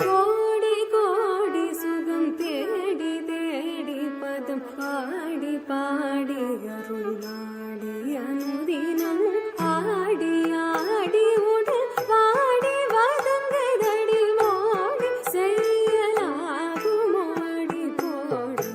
[SPEAKER 1] கோடி கோடி சுகம் தேடி தேடி பதம் பாடி பாடி அருள் நாடி அனுதினம் ஆடி ஆடி உடல் வாடி வதங்குதடி மோடி செய்யலாகும் மோடி போடி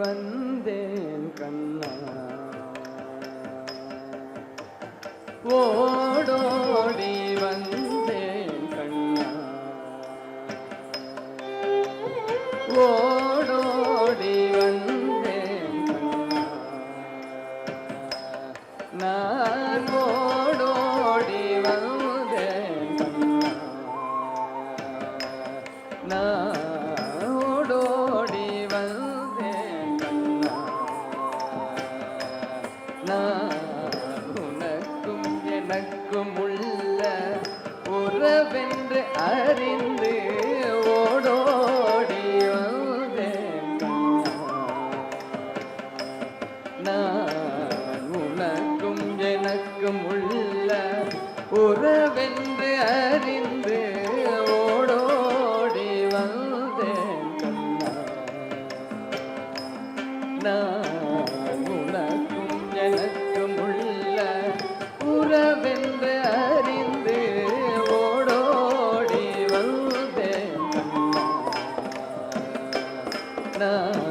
[SPEAKER 3] வந்தேன் கண்ணா ஓடோடி வந்தேன் கண்ணா ஓடோடி வந்தேன் கண்ணா நான் ஓடோடி வந்தேன் கண்ணா நான் ஓடோடி வந்தேன் கண்ணா நான் உனக்கும் எனக்கும் உள்ள உறவென்று அறிந்து ஓடோடி வந்தேன் கண்ணா நான் உனக்கும் எனக்கும் உள்ள உறவென்று அறிந்து ஓடோடி வந்தேன் கண்ணா நான் உனக்கும் எனக்கும் உள்ள உறவென்று அறிந்து ஓடோடி வந்தேன் கண்ணா நான்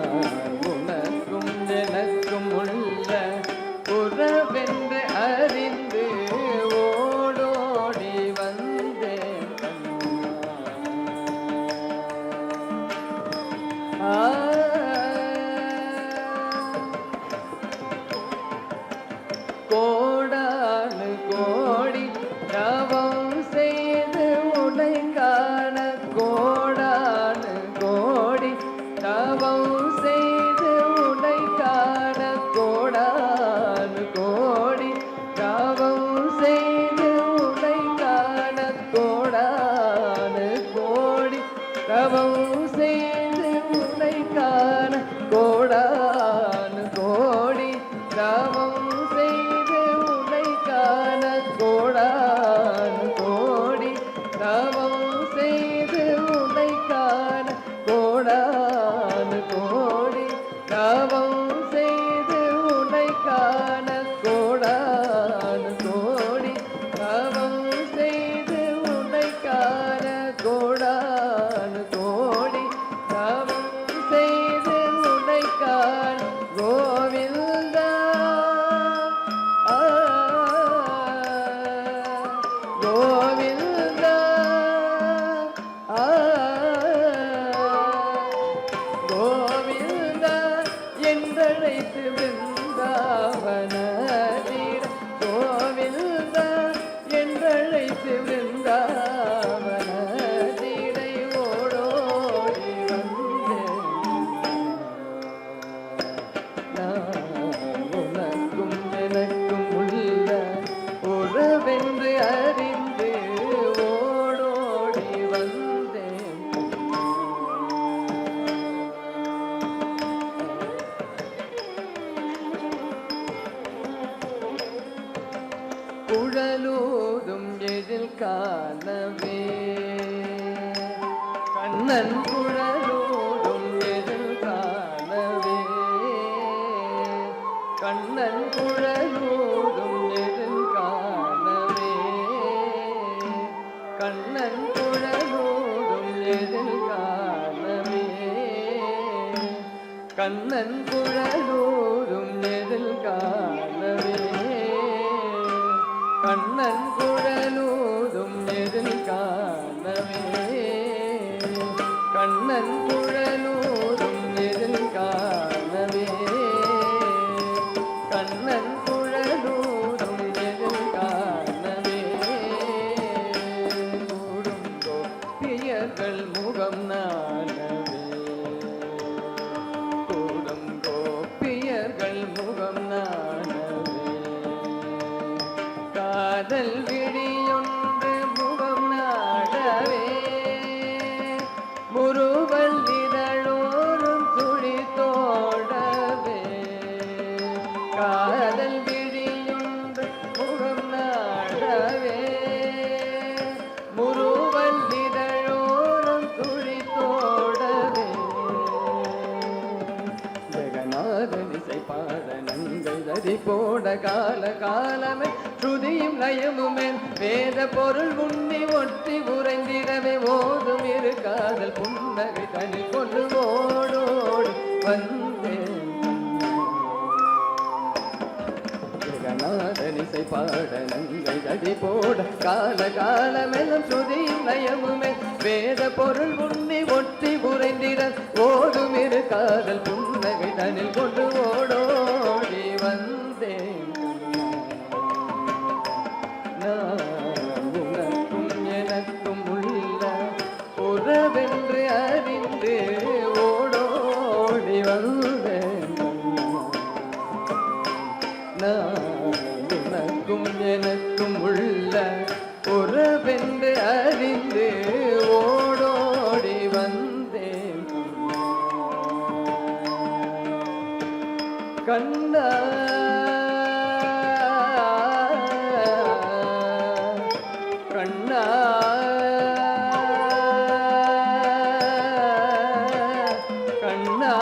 [SPEAKER 3] உனக்கும் எனக்கும் உள்ள உறவென்று அறிந்து ஓடோடி வந்தேன் கண்ணா கோடானு கோடி தவம் செய்து உனை காண கோடானு கோடி தவம் செய்து உனை காண கோடானு கோடி தவம் செய்து உனை காண கோடானு கோடி தவம் செய்து உனை காண கோடானு கோடி தவம் செய்து உனை காண கோடானு கோடி தவம் செய்து உனை காண கோடானு கோடி தவம் செய்து உனை காண கோடானு கோடி தவம் செய்து உனை காண கோடானு கோடி தவம் செய்து உனை காண கோவிந்தா கோவிந்தா கோவிந்தா என்றழைத்து பிருந்தாவன கோவிந்தா என்றழைத்து பிருந்தாவன தீடை ஓடோடி வந்தேன் நான் உனக்கும் எனக்கும் உள்ள உறவென்று அறிந்து ஓடோடி வந்தேன் குழலூதும் எழில் காணவே கண்ணன் குழலூதும் எழில் காணவே கண்ணன் குழலூதும் எழில் காணவே கண்ணன் குழலூதும் எழில் காணவே கண்ணன் குழலூதும் எழில் காணவே கண்ணன் குழலூதும் எழில் காணவே கண்ணன் குழலூதும் எழில் காணவே கண்ணன் குழலூதும் எழில் காணவே கூடும் கோப்பியர்கள் முகம் நாணவே கூடும் கோப்பியர்கள் முகம் நாணவே காதல் விழியொன்று முகம் நாடவே முறுவல் இதழோரும் துளி தோடவே காதல் விழியொன்று முகம் நாடவே முறுவல் இதழோரும் துளி தோடவே ஜெகநாதன் இசை பாட நங்கள் தரி போட கால காலமே ஸ்ருதியும் லயமுமே வேத பொருள் உண்ணி ஒற்றி உறைந்திடவே ஓதும் இரு காதல் புன்னகை தனி கொண்டு ஓடோடி வந்தேன்
[SPEAKER 11] நாதனிசை பாட நங்கை அடி போட கால காலமெல்லாம் சுதியும் நயமுமே வேத பொருள் உண்ணி ஒற்றி உறைந்திட ஓடும் இரு காதல் புன்னகை தனில் கொண்டு ஓடோடி வந்தேன் நான் உனக்கும் எனக்கும் உள்ள உறவென்று அறிந்து ஓடோடி வந்தேன் நான் உனக்கும் எனக்கும் உள்ள உறவென்று அறிந்து ஓடோடி வந்தேன் கண்ணா கண்ணா கண்ணா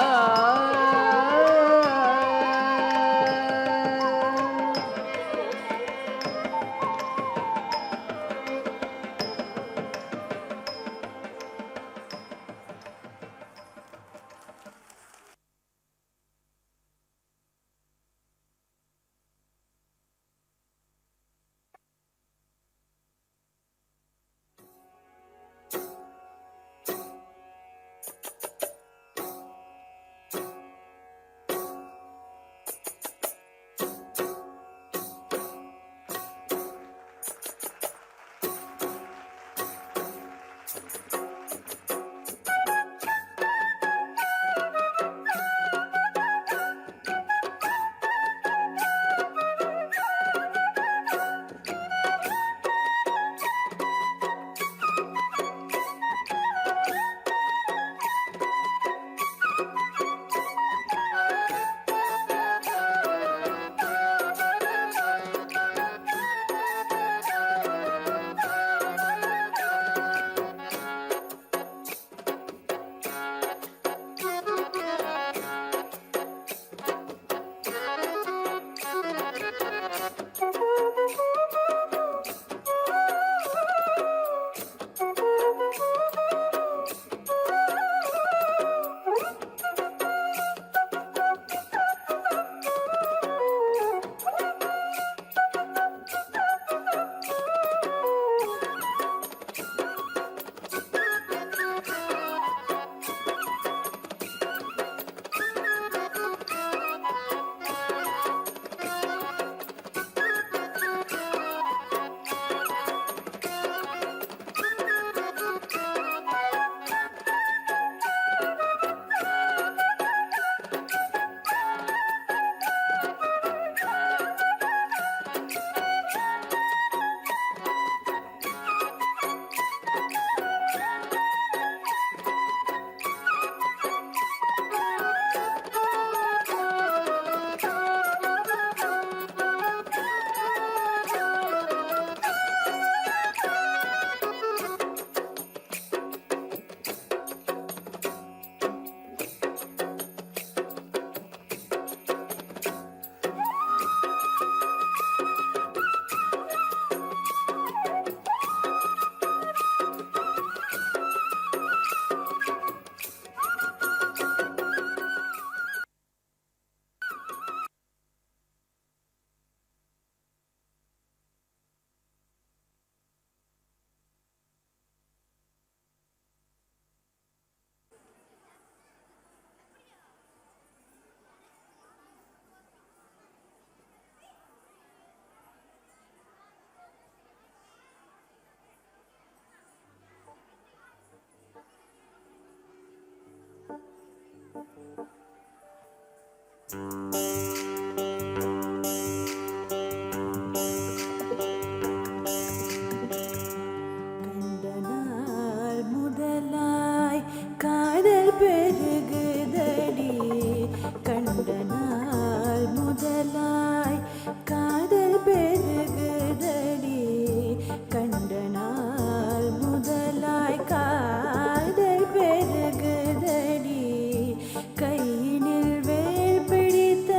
[SPEAKER 1] கையினில் வேல் பிடித்த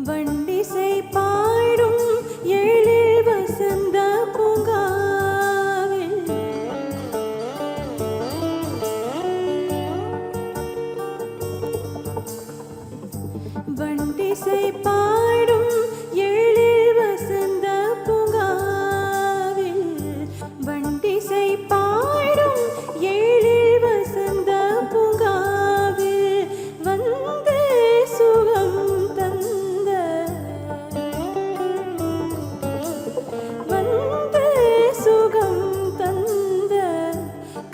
[SPEAKER 1] வண்டிசை பாடும் எழில் வசந்த பூங்காவில் வண்டிசை பாடும் எழில் வசந்த பூங்காவில் வண்டிசை பாடும் எழில் வசந்த பூங்காவில் வந்து சுகம் தந்த வந்து சுகம் தந்த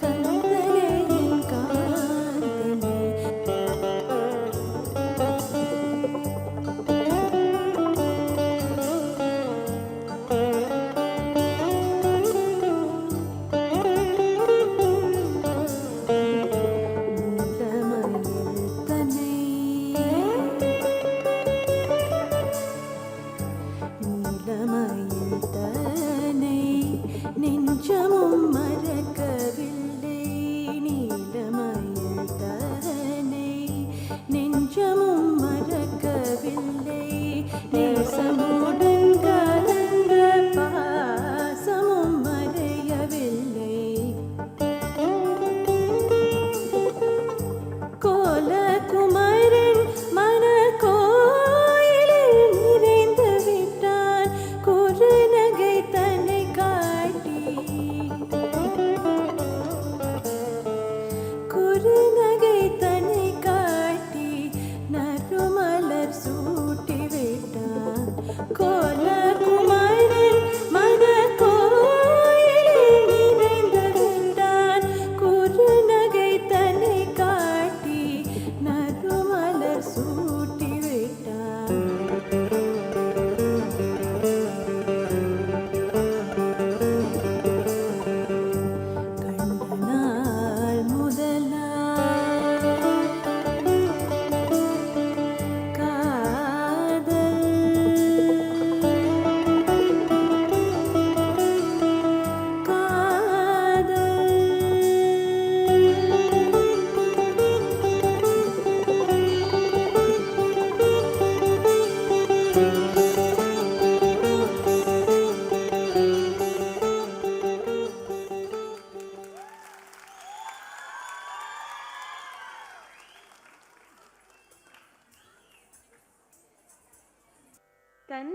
[SPEAKER 1] கந்தனே என் காந்தனே நீலமயில் தனை நெஞ்சமும் மறக்கவில்லை நீலமயில் தனை நெஞ்சமும் மறக்கவில்லை நேசமுடன் கலந்த பாசமும் மறையவில்லை கோலகுமரன் மனக்கோயிலில் நிறைந்து விட்டான் குறுநகை தன்னை காட்டி குறுநகை தன்னை காட்டி நறுமலர் சூட்டி விட்டான் கோலகுமரன் மனக்கோயிலில் நிறைந்து விட்டான் குறுநகை தன்னை காட்டி நறுமலர் சூட்டி விட்டான் கண்ட நாள் முதலாய் காதல்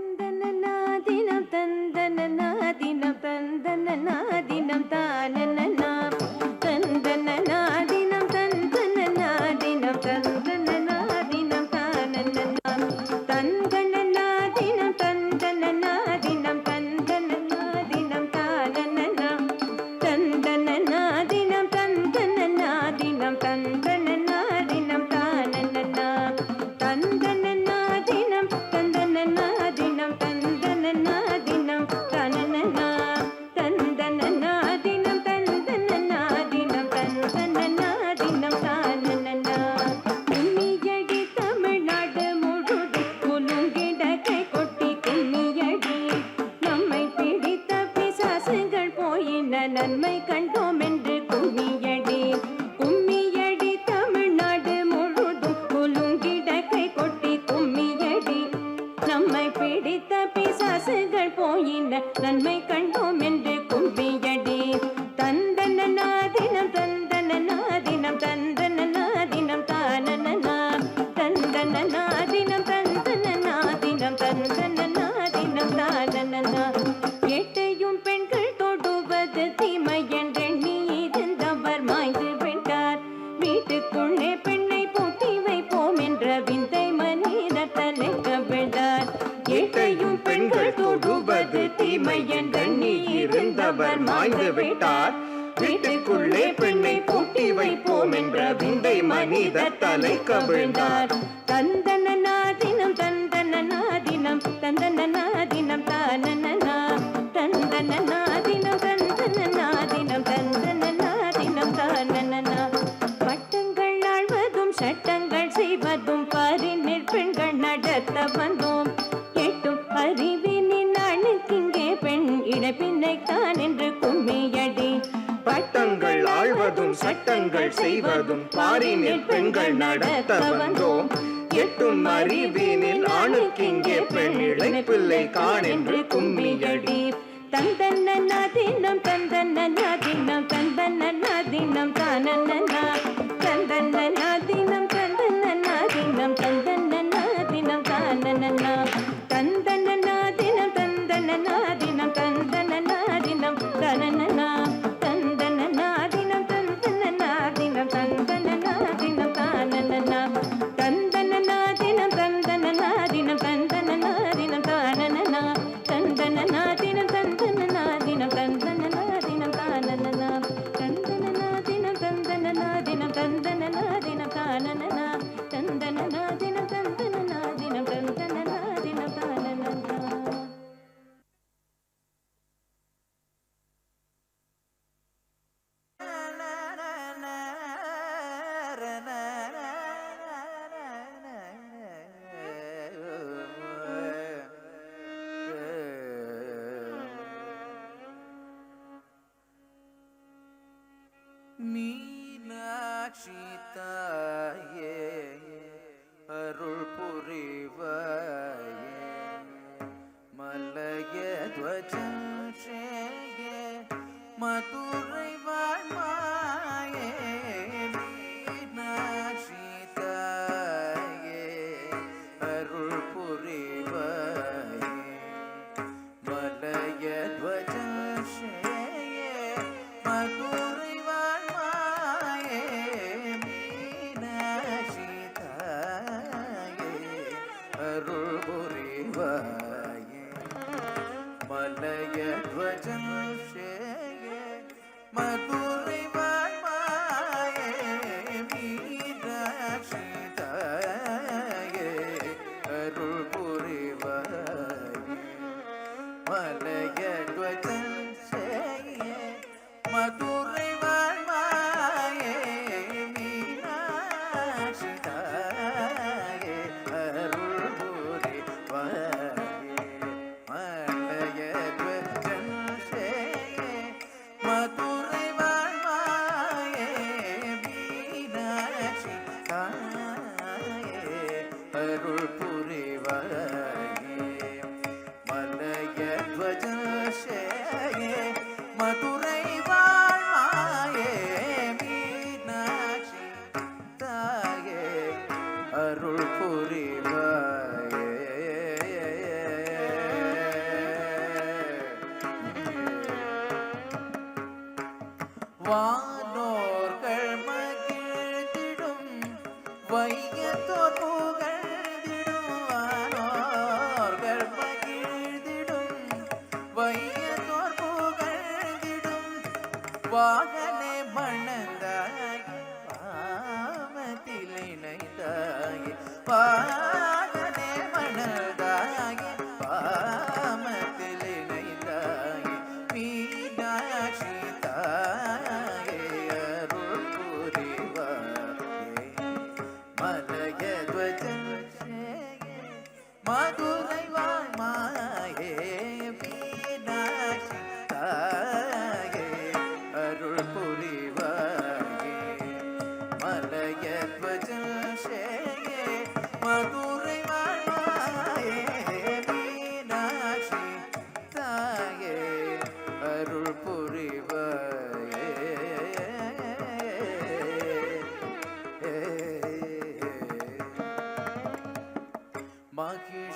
[SPEAKER 1] தந்தனநாதினம் தந்தனநாதினம் தந்தனநாதினம் தானனனாம் தந்தனநாதினம் தந்தனநாதினம் தந்தனநாதினம் தானனனாம் தந்தனநாதினம் தந்தனநாதினம் தந்தனநாதினம் தானனனாம் தந்தனநாதினம் தந்தனநாதினம் தந்தனநாதினம் தானனனாம் தந்தனநாதினம் தந்தனநாதினம் தந்தனநாதினம் தானனனா தந்தனநாதினம் தந்தனநாதினம் தந்தனநாதினம் தானனனா கும்மியடி தமிழ்நாடு முழுதும் குலுங்கிட கை கொட்டி கும்மியடி நம்மை பிடித்த பிசாசுகள் போயின நன்மை கண்டோம் என்று கும்மியடி கும்மியடி தமிழ்நாடு முழுதும் குலுங்கிட கை கொட்டி கும்மியடி நம்மை பிடித்த பிசாசுகள் போயின நன்மை கண்டோம் என்று கும்மியடி தந்தனநாதினம் தந்தனநாதினம் தந்தனநாதினம் தானனனா தந்தனநாதினம் தந்தனநாதினம் தந்தனநாதினம் தானனனா எட்டையும் பெண்கள் தொடுவது தீமை என்றெண்ணி இருந்தவர் மாய்ந்து விட்டார் வீட்டுக்குள்ளே பெண்ணை பூட்டி வைப்போம் என்ற விந்தை மனிதர் தலைக்க விட்டார் எட்டையும் பெண்கள் தொடுவது தீமை என்றெண்ணி இருந்தவர் மாய்ந்து விட்டார் வீட்டுக்குள்ளே பெண்ணை பூட்டி வைப்போம் என்ற விந்தை மனிதர் தலை கவிழ்ந்தார் தந்தனநாதினம் தந்தனநாதினம் தந்தனநாதினம் தானனனா தந்தனநாதினம் தந்தனநாதினம் தந்தனநாதினம் தானனனா பட்டங்கள் ஆழ்வதும் சட்டங்கள் செய்வதும் பாரினில் பெண்கள் நடத்த வந்தோம் எட்டும் அறிவினின் அணுக்கிங்கே பெண் இடைப்பின்னைத்தான் என்று கும்மியடி
[SPEAKER 3] பட்டங்கள் ஆழ்வதும் சட்டங்கள் செய்வதும் பாரினில் பெண்கள் நடத்த வந்தோம்
[SPEAKER 11] எட்டும் அறிவினில் ஆணுக்கிங்கே பெண்ணிழை பிள்ளை காணென்று கும்மியடி.
[SPEAKER 1] தந்தன்னதினம் தந்தன்னதினம் தந்தன்னதினம் தானன்னா தந்தன்னதினம் தந்தன்னதினம் தந்தன்னதினம் தானன்னா தந்தன்னதினம் தந்தன்னதினம் தந்தன்னதினம் தானன்னா தந்தன்னதினம் தந்தன்னதினம் தந்தன்னதினம் தானன்னா தந்தன்னதினம் தந்தன்னதினம் தந்தன்னதினம் தானன்னா தந்தன்னதினம் தந்தன்னதினம் தந்தன்னதினம் தானன்னா தந்தன்னதினம் தந்தன்னதினம் தந்தன்னதினம் தானன்னா தந்தன்னதினம் தந்தன்னதினம் தந்தன்னதினம் தானன்னா.
[SPEAKER 3] மீனாட்சி தாயே அருள் புரிவாயே மலய துவஜே மதுரை வாழ்மாயே மீனாட்சி தாயே அருள் புரிவாயே மலய துவஜே மதுரை வாழ்மாயே மீனாட்சி தாயே அருள் புரிவாயே மலய துவஜே மதுரை வாழ்மாயே மீனாட்சி தாயே அருள் புரிவாயே மலய துவஜே மதுரை வாழ்மாயே மீனாட்சி தாயே அருள் புரிவாயே மலய துவஜே மதுரை வாழ்மாயே மீனாட்சி தாயே அருள் புரிவாயே மலய துவஜே மதுரை வாழ்மாயே மீனாட்சி தாயே அருள் புரிவாயே. வானோர்கள் மகிழ்ந்திடும் வையத்தோர் புகழ்ந்திடும் வானோர்கள் மகிழ்ந்திடும் வையத்தோர் புகழ்ந்திடும் வாகனே மணந்தாய் பாமத்தில் இணைந்தாய் வாகனே மணந்தாய் பாமத்தில் இணைந்தாய் மீனாட்சி தாயே அருள் புரிவாயே மலய துவஜே மதுரை வாழ்மாயே மீனாட்சி தாயே அருள் புரிவாயே மலய துவஜே மதுரை வாழ்மாயே மீனாட்சி தாயே அருள் புரிவாயே.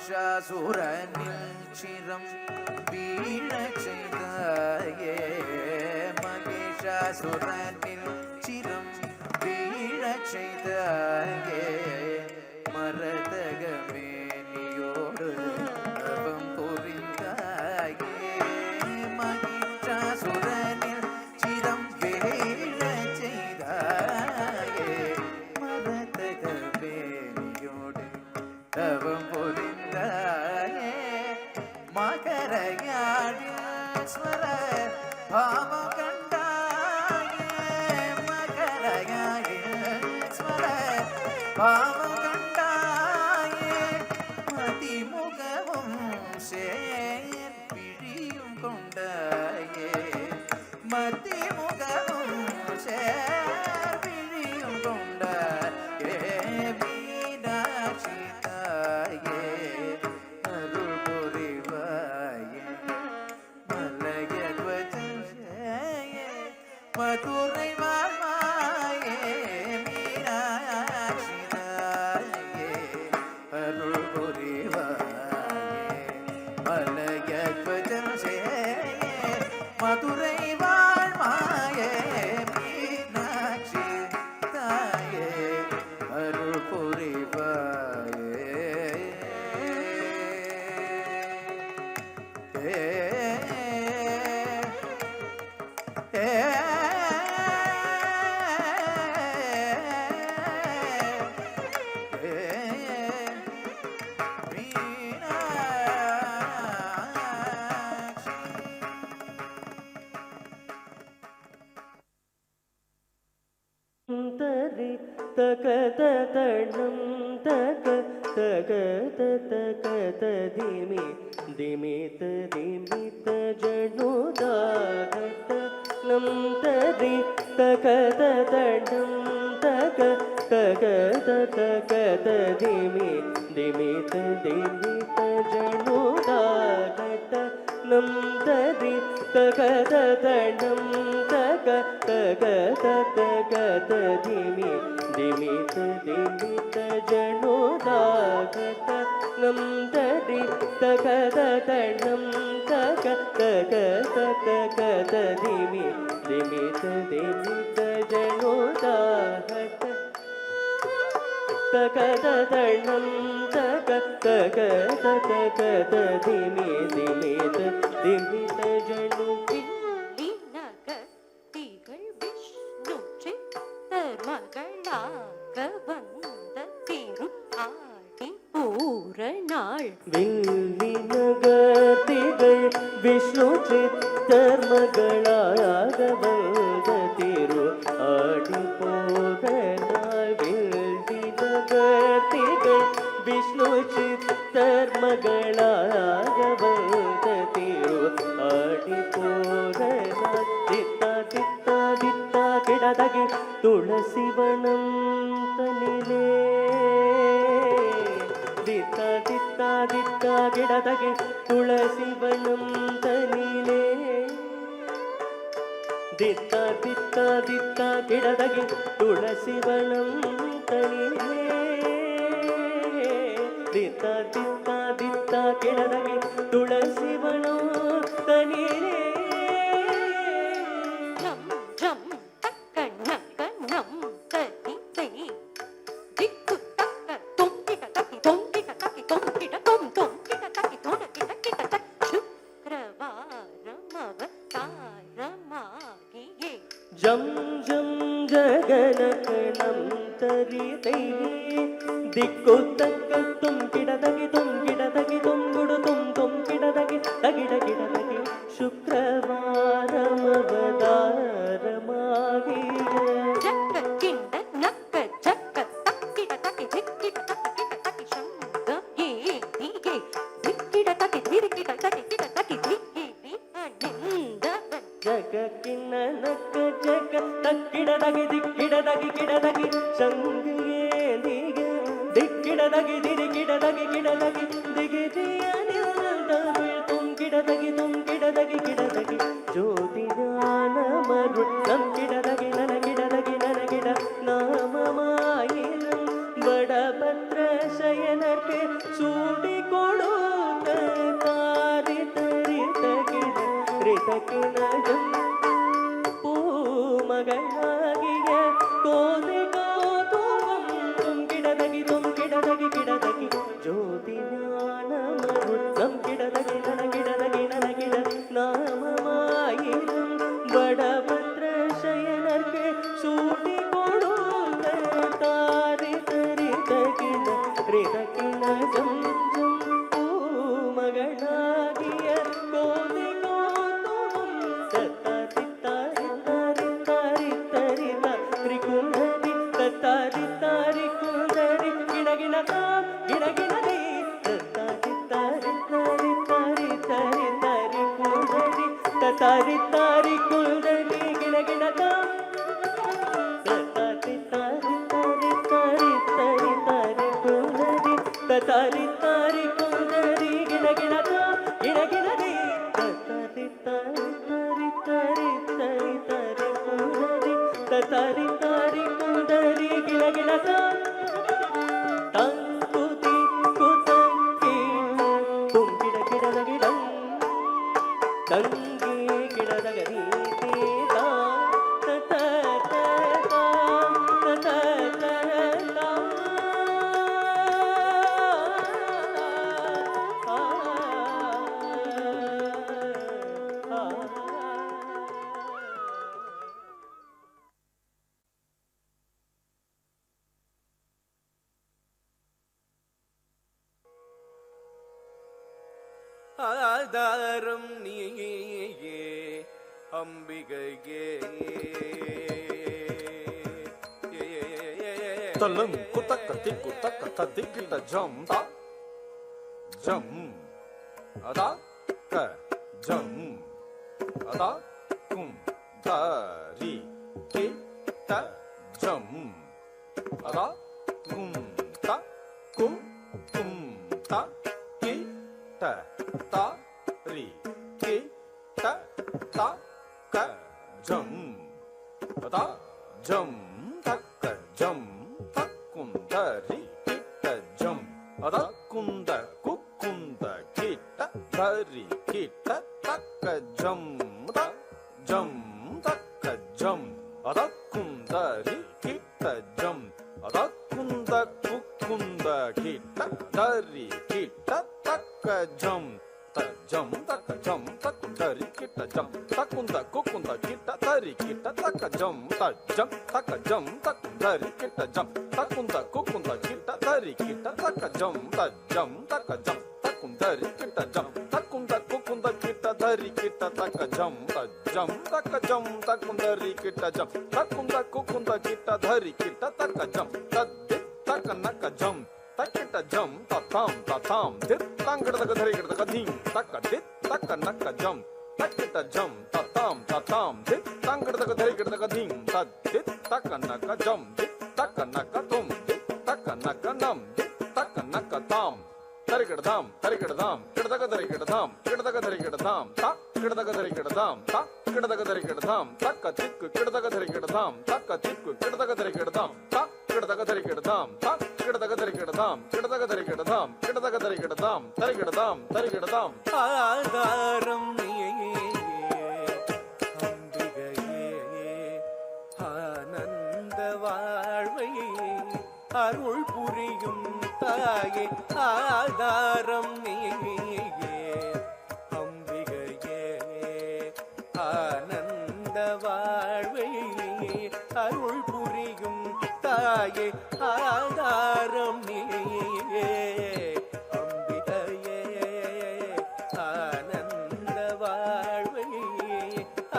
[SPEAKER 3] மகிஷாசுரனில் சிரம் வீழச் செய்தாயே மகிஷாசுரனில் சிரம் வீழச் செய்தாயே மரதகமேனியோடு தவம் புரிந்தாயே மகிஷாசுரனில் சிரம் வீழச் செய்தாயே மரதகமேனியோடு தவம் புரிந்தாயே மகரயாழீஸ்வர பாவம் கண்டாயே மகரயாழீஸ்வர பாவம் கண்டாயே மதிமுகமும் சேர் பிழியும் கொண்டாயே மதிமுகமும் சேர் பிழியும் கொண்டாயே மீனாட்சி
[SPEAKER 11] ತರಿ ತಕತ ತಣಂ ತಕ ತಕತ ತಕತ ದಿಮಿ ದಿಮಿತ ದಿಮಿತ ಜನುದಾಗತ ನಂ ತರಿ ತಕತ ತಣಂ ತಕ ತಕತ ತಕತ ದಿಮಿ ದಿಮಿತ ದಿಮಿತ ಜನುದಾಗತ ನಂ ತರಿ ತಕತ ತಣಂ ತಕ ತಕತ ತಕತ ದಿಮಿ ದಿಮಿತ ದಿಮಿತ ಜನುದಾಗತ ನಂ ತರಿ ತಕತ ತಣಂ ತಕ ತಕತ ತಕತ ದಿಮಿ ದಿಮಿತ ದಿಮಿತ ಜನುದಾಗತ ತಕತ ತಣಂ ತಕ ತಕತ ತಕತ ದಿಮಿ ದಿಮಿತ ದಿಮಿತ ಜನು
[SPEAKER 1] விண்ணகத்திகள் விஷ்ணு சித்தர் மகளாக வந்த திரு ஆடி பூரணாள்
[SPEAKER 11] வில்லினகத்திகள் விஷ்ணு சித்தர் மகளாக வந்த திரு ஆடி பூரணாள் வில்லினகத்திகள் விஷ்ணு சித்தர் மகளாக வந்த திரு ஆடி பூரணாள் தித்தா தித்தா தித்தா கிடதகி துளசிவனம் தனிலே ದಿತ್ತ ದಿತ್ತ ದಿತ್ತ ಗಿಡದಗೆ ತುಳಸಿವನಂ ತನಿಲೆ ದಿತ್ತ ದಿತ್ತ ದಿತ್ತ ಗಿಡದಗೆ ತುಳಸಿವನಂ ತನಿಲೆ ದಿತ್ತ ದಿತ್ತ ದಿತ್ತ ಗಿಡದಗೆ ತುಳಸಿವನಂ ತನಿಲೆ
[SPEAKER 1] ஜம் ஜம் தக்க நக்க நம் ததி தை திக்கு தக்க தொங்கிட தக்கி தொங்கிட தக்கி தொங்கிட தொம் தொங்கிட தக்கி தொங்கிட கிட தக் சுக்கிரவாரம் அவதாரமாகியே
[SPEAKER 11] ಜಂ ಜಂ ಜಗನಕಣಂ ತರಿತೈ ದಿಕ್ಕು ತಕ್ಕ ತುಂಕಿಡದಗಿ ತುಂಕಿಡದಗಿ ತುಂಗುಡು ತುಂಕಿಡದಗಿ ತಗಿಡ ಗಿಡದಗಿ ಶುಕ್ರವಾರಮವತಾರಮಾಗಿಯ
[SPEAKER 1] ஜக்க கிண்ட நக்க ஜக்க தக்கிட தக்கி திக்கிட தக்கி கிட தக்கி சங்கம் ஏ திகே திக்கிட தக்கி திரிக்கிட தக்கி கிட தக்கி திக்கி அனிந்தவன்
[SPEAKER 11] ಜಗ ಕಿನ್ನ ನಕ್ಕ ಜಗ ತಕ್ಕಿಡದಗಿ ದಿಕ್ಕಿಡದಗಿ ಗಿಡದಗಿ ಶಂಗಿಯೇ ದಿಗೆ ದಿಕ್ಕಿಡದಗಿ ದಿರಿಗಿಡದಗಿ ಗಿಡದಗಿ ದಿಗಿದಿಯ ತುಂಕಿಡದಗಿ ತುಂಕಿಡದಗಿ ಗಿಡದಗಿ ಜ್ಯೋತಿ ಜ್ಞಾನ ಮರು ನಂಕಿಡದಗಿ ನನಗಿಡದಗಿ ನನಗಿಡ ನಾಮಮಾಯಿರಂ ಬಡಪತ್ರ ಶಯನಕ್ಕೆ ಸೂಡಿಕೊಡು ತಾರಿ ತರಿತಗಿಡ ರಿತಕಿನ பூமகளாகிய கோதை கோதுவம் துங்கிடதகி துங்கிடதகி கிடதகி ஜோதி ஞானமருள் நம் கிடதகி ನನಗಿಡದಗಿ ನನಗಿಡ ನಾಮಮಾಯಿரம் ಬಡಭದ್ರ ಶಯನರ್ಗೆ ಸೂಟಿ ಕೊಡು ತಾರಿ ತರಿತಗಿನ ರಿತಕಿನ ಜಂ ಜಂ பூமகளாகிಯ கோதை கோதுவம் தத்தாரி தாரி தாரி தாரி தரித ತ್ರಿಕುಂಡರಿ ತತ್ತಾರಿ ತಾರಿ ಕುಂದರಿ ಗಿಡಗಿನ ತಾಂ ಗಿಡಗಿನದಿ ತತ್ತಾರಿ ತಾರಿ ತಾರಿ ತಾರಿ ತಾರಿ ತಾರಿ ಕುಂದರಿ ತತ್ತಾರಿ ತಾರಿ ಕುಂದರಿ ಗಿಡಗಿನ ತಾಂ ತತ್ತಾರಿ ತಾರಿ ತಾರಿ ತಾರಿ ತಾರಿ ತಾರಿ ಕುಂದರಿ ತತ್ತಾರಿ ತಾರಿ ಕುಂದರಿ ಗಿಡಗಿನ ತಾಂ ಗಿಡಗಿನದಿ ತತ್ತಾರಿ ತಾರಿ ತಾರಿ ತಾರಿ ತಾರಿ ತಾರಿ ಕುಂದರಿ ತತ್ತಾರಿ ತಾರಿ ಕುಂದರಿ ಗಿಡಗಿನ ತಾಂ ತಂಕುತಿ ಕುತಂಕಿ ತುಂಗಿಡ ಗಿಡದ ಗಿಡಂ ತಂಗಿ ಗಿಡದ ಗರೀತಿ ತಾಂ ತತ ತಾಂ ತತ ತಾಂ
[SPEAKER 10] ஆதாரம் நீயே அம்பிகையே
[SPEAKER 2] தலங் குதக்க திக்கு தக்க ததிக்கிட்ட ஜம் தா ஜம் அதா க ஜம் அதா கும் தரி கி த ஜம் அதா கும் த கும் கும் த கி த த ரி கி த த க ஜம் அதா ஜம் தக்க ஜம் தக்குந்தரி கிட்ட ஜம் அதா குந்த குக்குந்த கிட்ட தரி கிட்ட தக்க ஜம் த ஜம் தக்க ஜம் அதா குந்தரி கிட்ட ஜம் அதா குந்த குக்குந்த கிட்ட தரி கிட்ட தக்க ஜம் த ஜம் தக்க ஜம் தக்குந்தரி கிட்ட ஜம் தக்குந்த குக்குந்த கிட்ட தரி கிட்ட தக்க ஜம் த ஜம் தக்க ஜம் தக்குந்தரி கிட்ட ஜம் தக்குந்த குக்குந்த கிட்ட தரி கிட்ட தக்க ஜம் த ஜம் தக்க ஜம் தக்குந்தரி கிட்ட ஜம் தக்குந்த குக்குந்த கிட்ட தரி கிட்ட தக்க ஜம் த ஜம் தக்க ஜம் தக்குந்தரி கிட்ட ஜம் தக்குந்த குக்குந்த கிட்ட தரி கிட்ட தக்க ஜம் தத்தி தக்க நக்க ஜம் தக்கிட்ட ஜம் தத்தாம் தித் தங்கடதக தரி கிடதக தீம் தக்க தித் தக்க நக்க ஜம் தக்கிட்ட ஜம் தத்தாம் தித் தங்கடதக தரி கிடதக தீம் தத் தித் தக்க நக்க ஜம் தித் தக்க நக்க தும் தித் தக்க நக்க நம் தித் தக்க நக்க தாம் தரி கிடதாம் கிடதக தரி கிடதாம் கிடதக தரி கிடதாம் த கிடதக தரி கிடதாம் த கிடதக தரி கிடதாம் தக்க திக்கு கிடதக தரி கிடதாம் தக்க திக்கு கிடதக தரி கிடதாம் த கிடதக தரி கிடதாம் த கிடதக தரி கிடதாம் கிடதக தரி கிடதாம் கிடதக தரி கிடதாம் தரி கிடதாம் ஆதாரம் நீயே அம்பிகையே ஆனந்த வாழ்வையே அருள் புரியும் தாயே ஆதாரம் நீயே அம்பிகையே ஆனந்த வாழ்வையே அருள் புரியும் தாயே ஆதாரம் நீயே அம்பிகையே ஆனந்த வாழ்வையே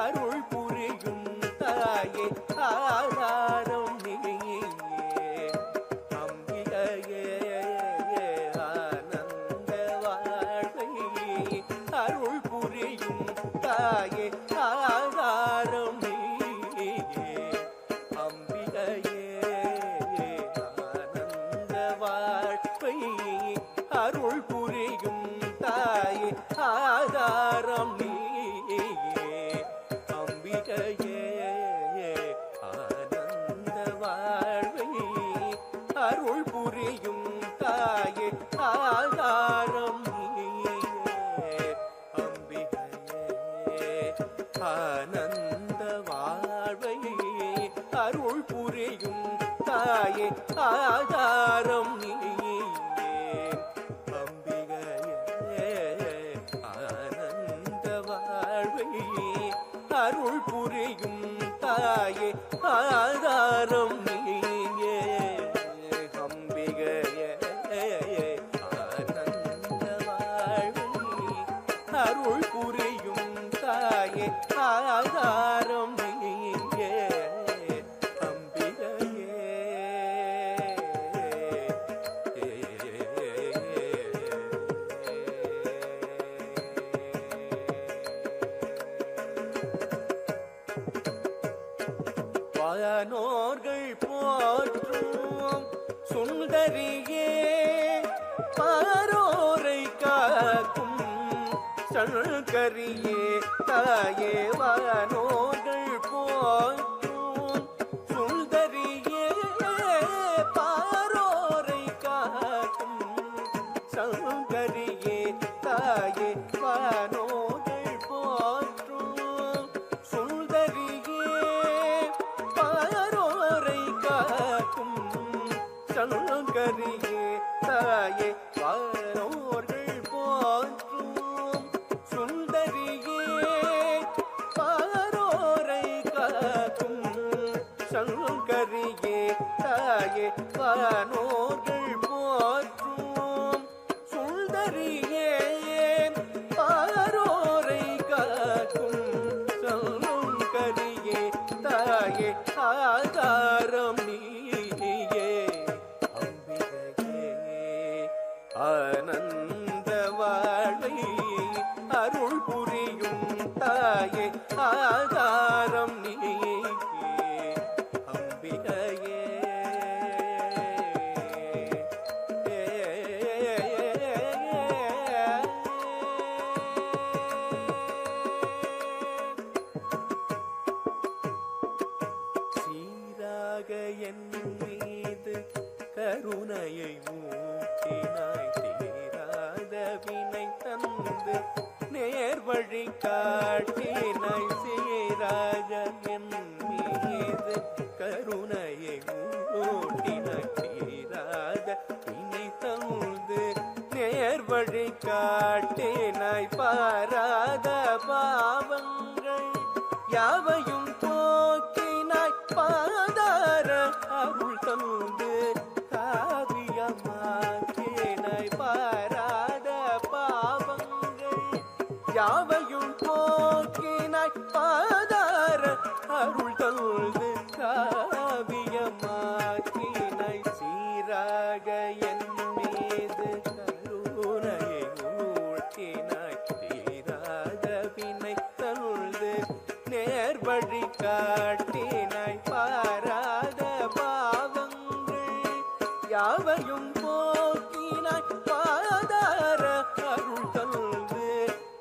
[SPEAKER 2] அருள் புரியும் தாயே ஆதாரம் நீயே அம்பிகையே ஆனந்த வாழ்வையே அருள் புரியும் தாயே ஆதாரம் நீயே அம்பிகையே ஆனந்த வாழ்வையே அருள் புரியும் தாயே ஆதாரம் நீயே அம்பிகையே ஆனந்த வாழ்வையே அருள் புரியும் தாயே ஆதாரம் நீயே அம்பிகையே ஆனந்த வாழ்வையே அருள் புரியும் தாயே ஆதாரம் நீயே அம்பிகையே ஆனந்த வாழ்வையே அருள் புரியும் தாயே ஆதாரம் நீயே அம்பிகையே ஆனந்த வாழ்வையே அருள் புரியும் தாயே ஆதாரம் நீயே அம்பிகையே வானோர்கள் போற்றும் சுந்தரியே பாரோரை காக்கும் சங்கரியே தாயே வானோர்கள் போற்றும் சுந்தரியே பாரோரை காக்கும் சங்கரியே தாயே வானோர்கள் போற்றும் சுந்தரியே பாரோரை காக்கும் சங்கரியே தாயே வானோர்கள் போற்றும் சுந்தரியே பாரோரை காக்கும் சங்கரியே தாயே வானோர்கள் போற்றும் சுந்தரியே
[SPEAKER 10] ஆனந்த வாழ்வை அருள் புரியும் தாயே ஆதாரம் நீயே அம்பிகையே. சீராக என் மீது கருணையை ஊட்டினாய், தீராத வினை தந்து நேர்வழி காட்டினாய். சீராக என் மீது கருணையை ஊட்டினாய், தீராத வினை தந்து நேர்வழி காட்டினாய். பாராத பாவங்கள் யாவையும் போக்கினாய், பாதார அருள் தந்து காவியமாக்கினாய். பாராத பாவங்கள் யாவையும் போக்கினாய், பாதார அருள் தந்து காவியமாக்கினாய். சீராக என் மீது கருணையை ஊட்டினாய், தீராத வினை தந்து நேர்வழி காட்டினாய். பாராத பாவங்கள் யாவையும் போக்கினாய், பாதார அருள் தந்து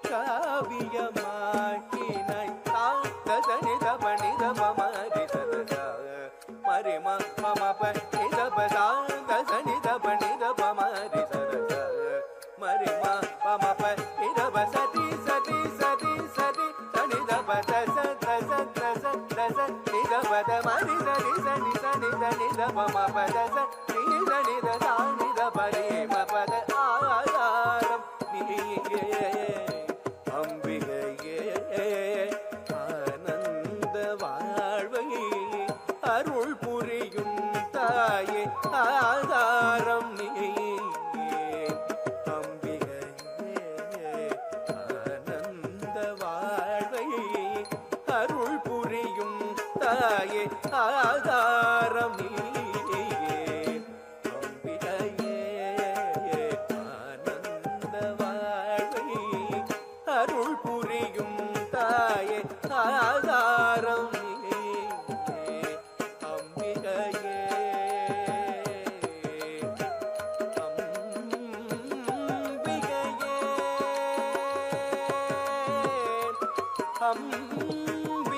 [SPEAKER 10] காவியமாக்கினாய். தனித பணித பமரி சதா மரிம மம பனித பசாந்த சனித பணித பமரி சதா மரிம மம பனித பசதி சதி சதி சதி சனித பத சத சத சத நித பத மரி சரி சனி சனி சனித மம பத சனி சனித சானித பரிம பத ஆதாரம் நீயே அம்பிகையே. ஆனந்த வாழ்வை அருள் புரியும் தாயே ஆதாரம் நீயே அம்பிகையே. ஆனந்த வாழ்வை அருள் புரியும் தாயே ஆதாரம் நீயே அம்பிகையே. ஆனந்த வாழ்வை அருள் புரியும் தாயே ஆதாரம் நீயே அம்பிகையே. அம்பிகையே அம்பிகையே.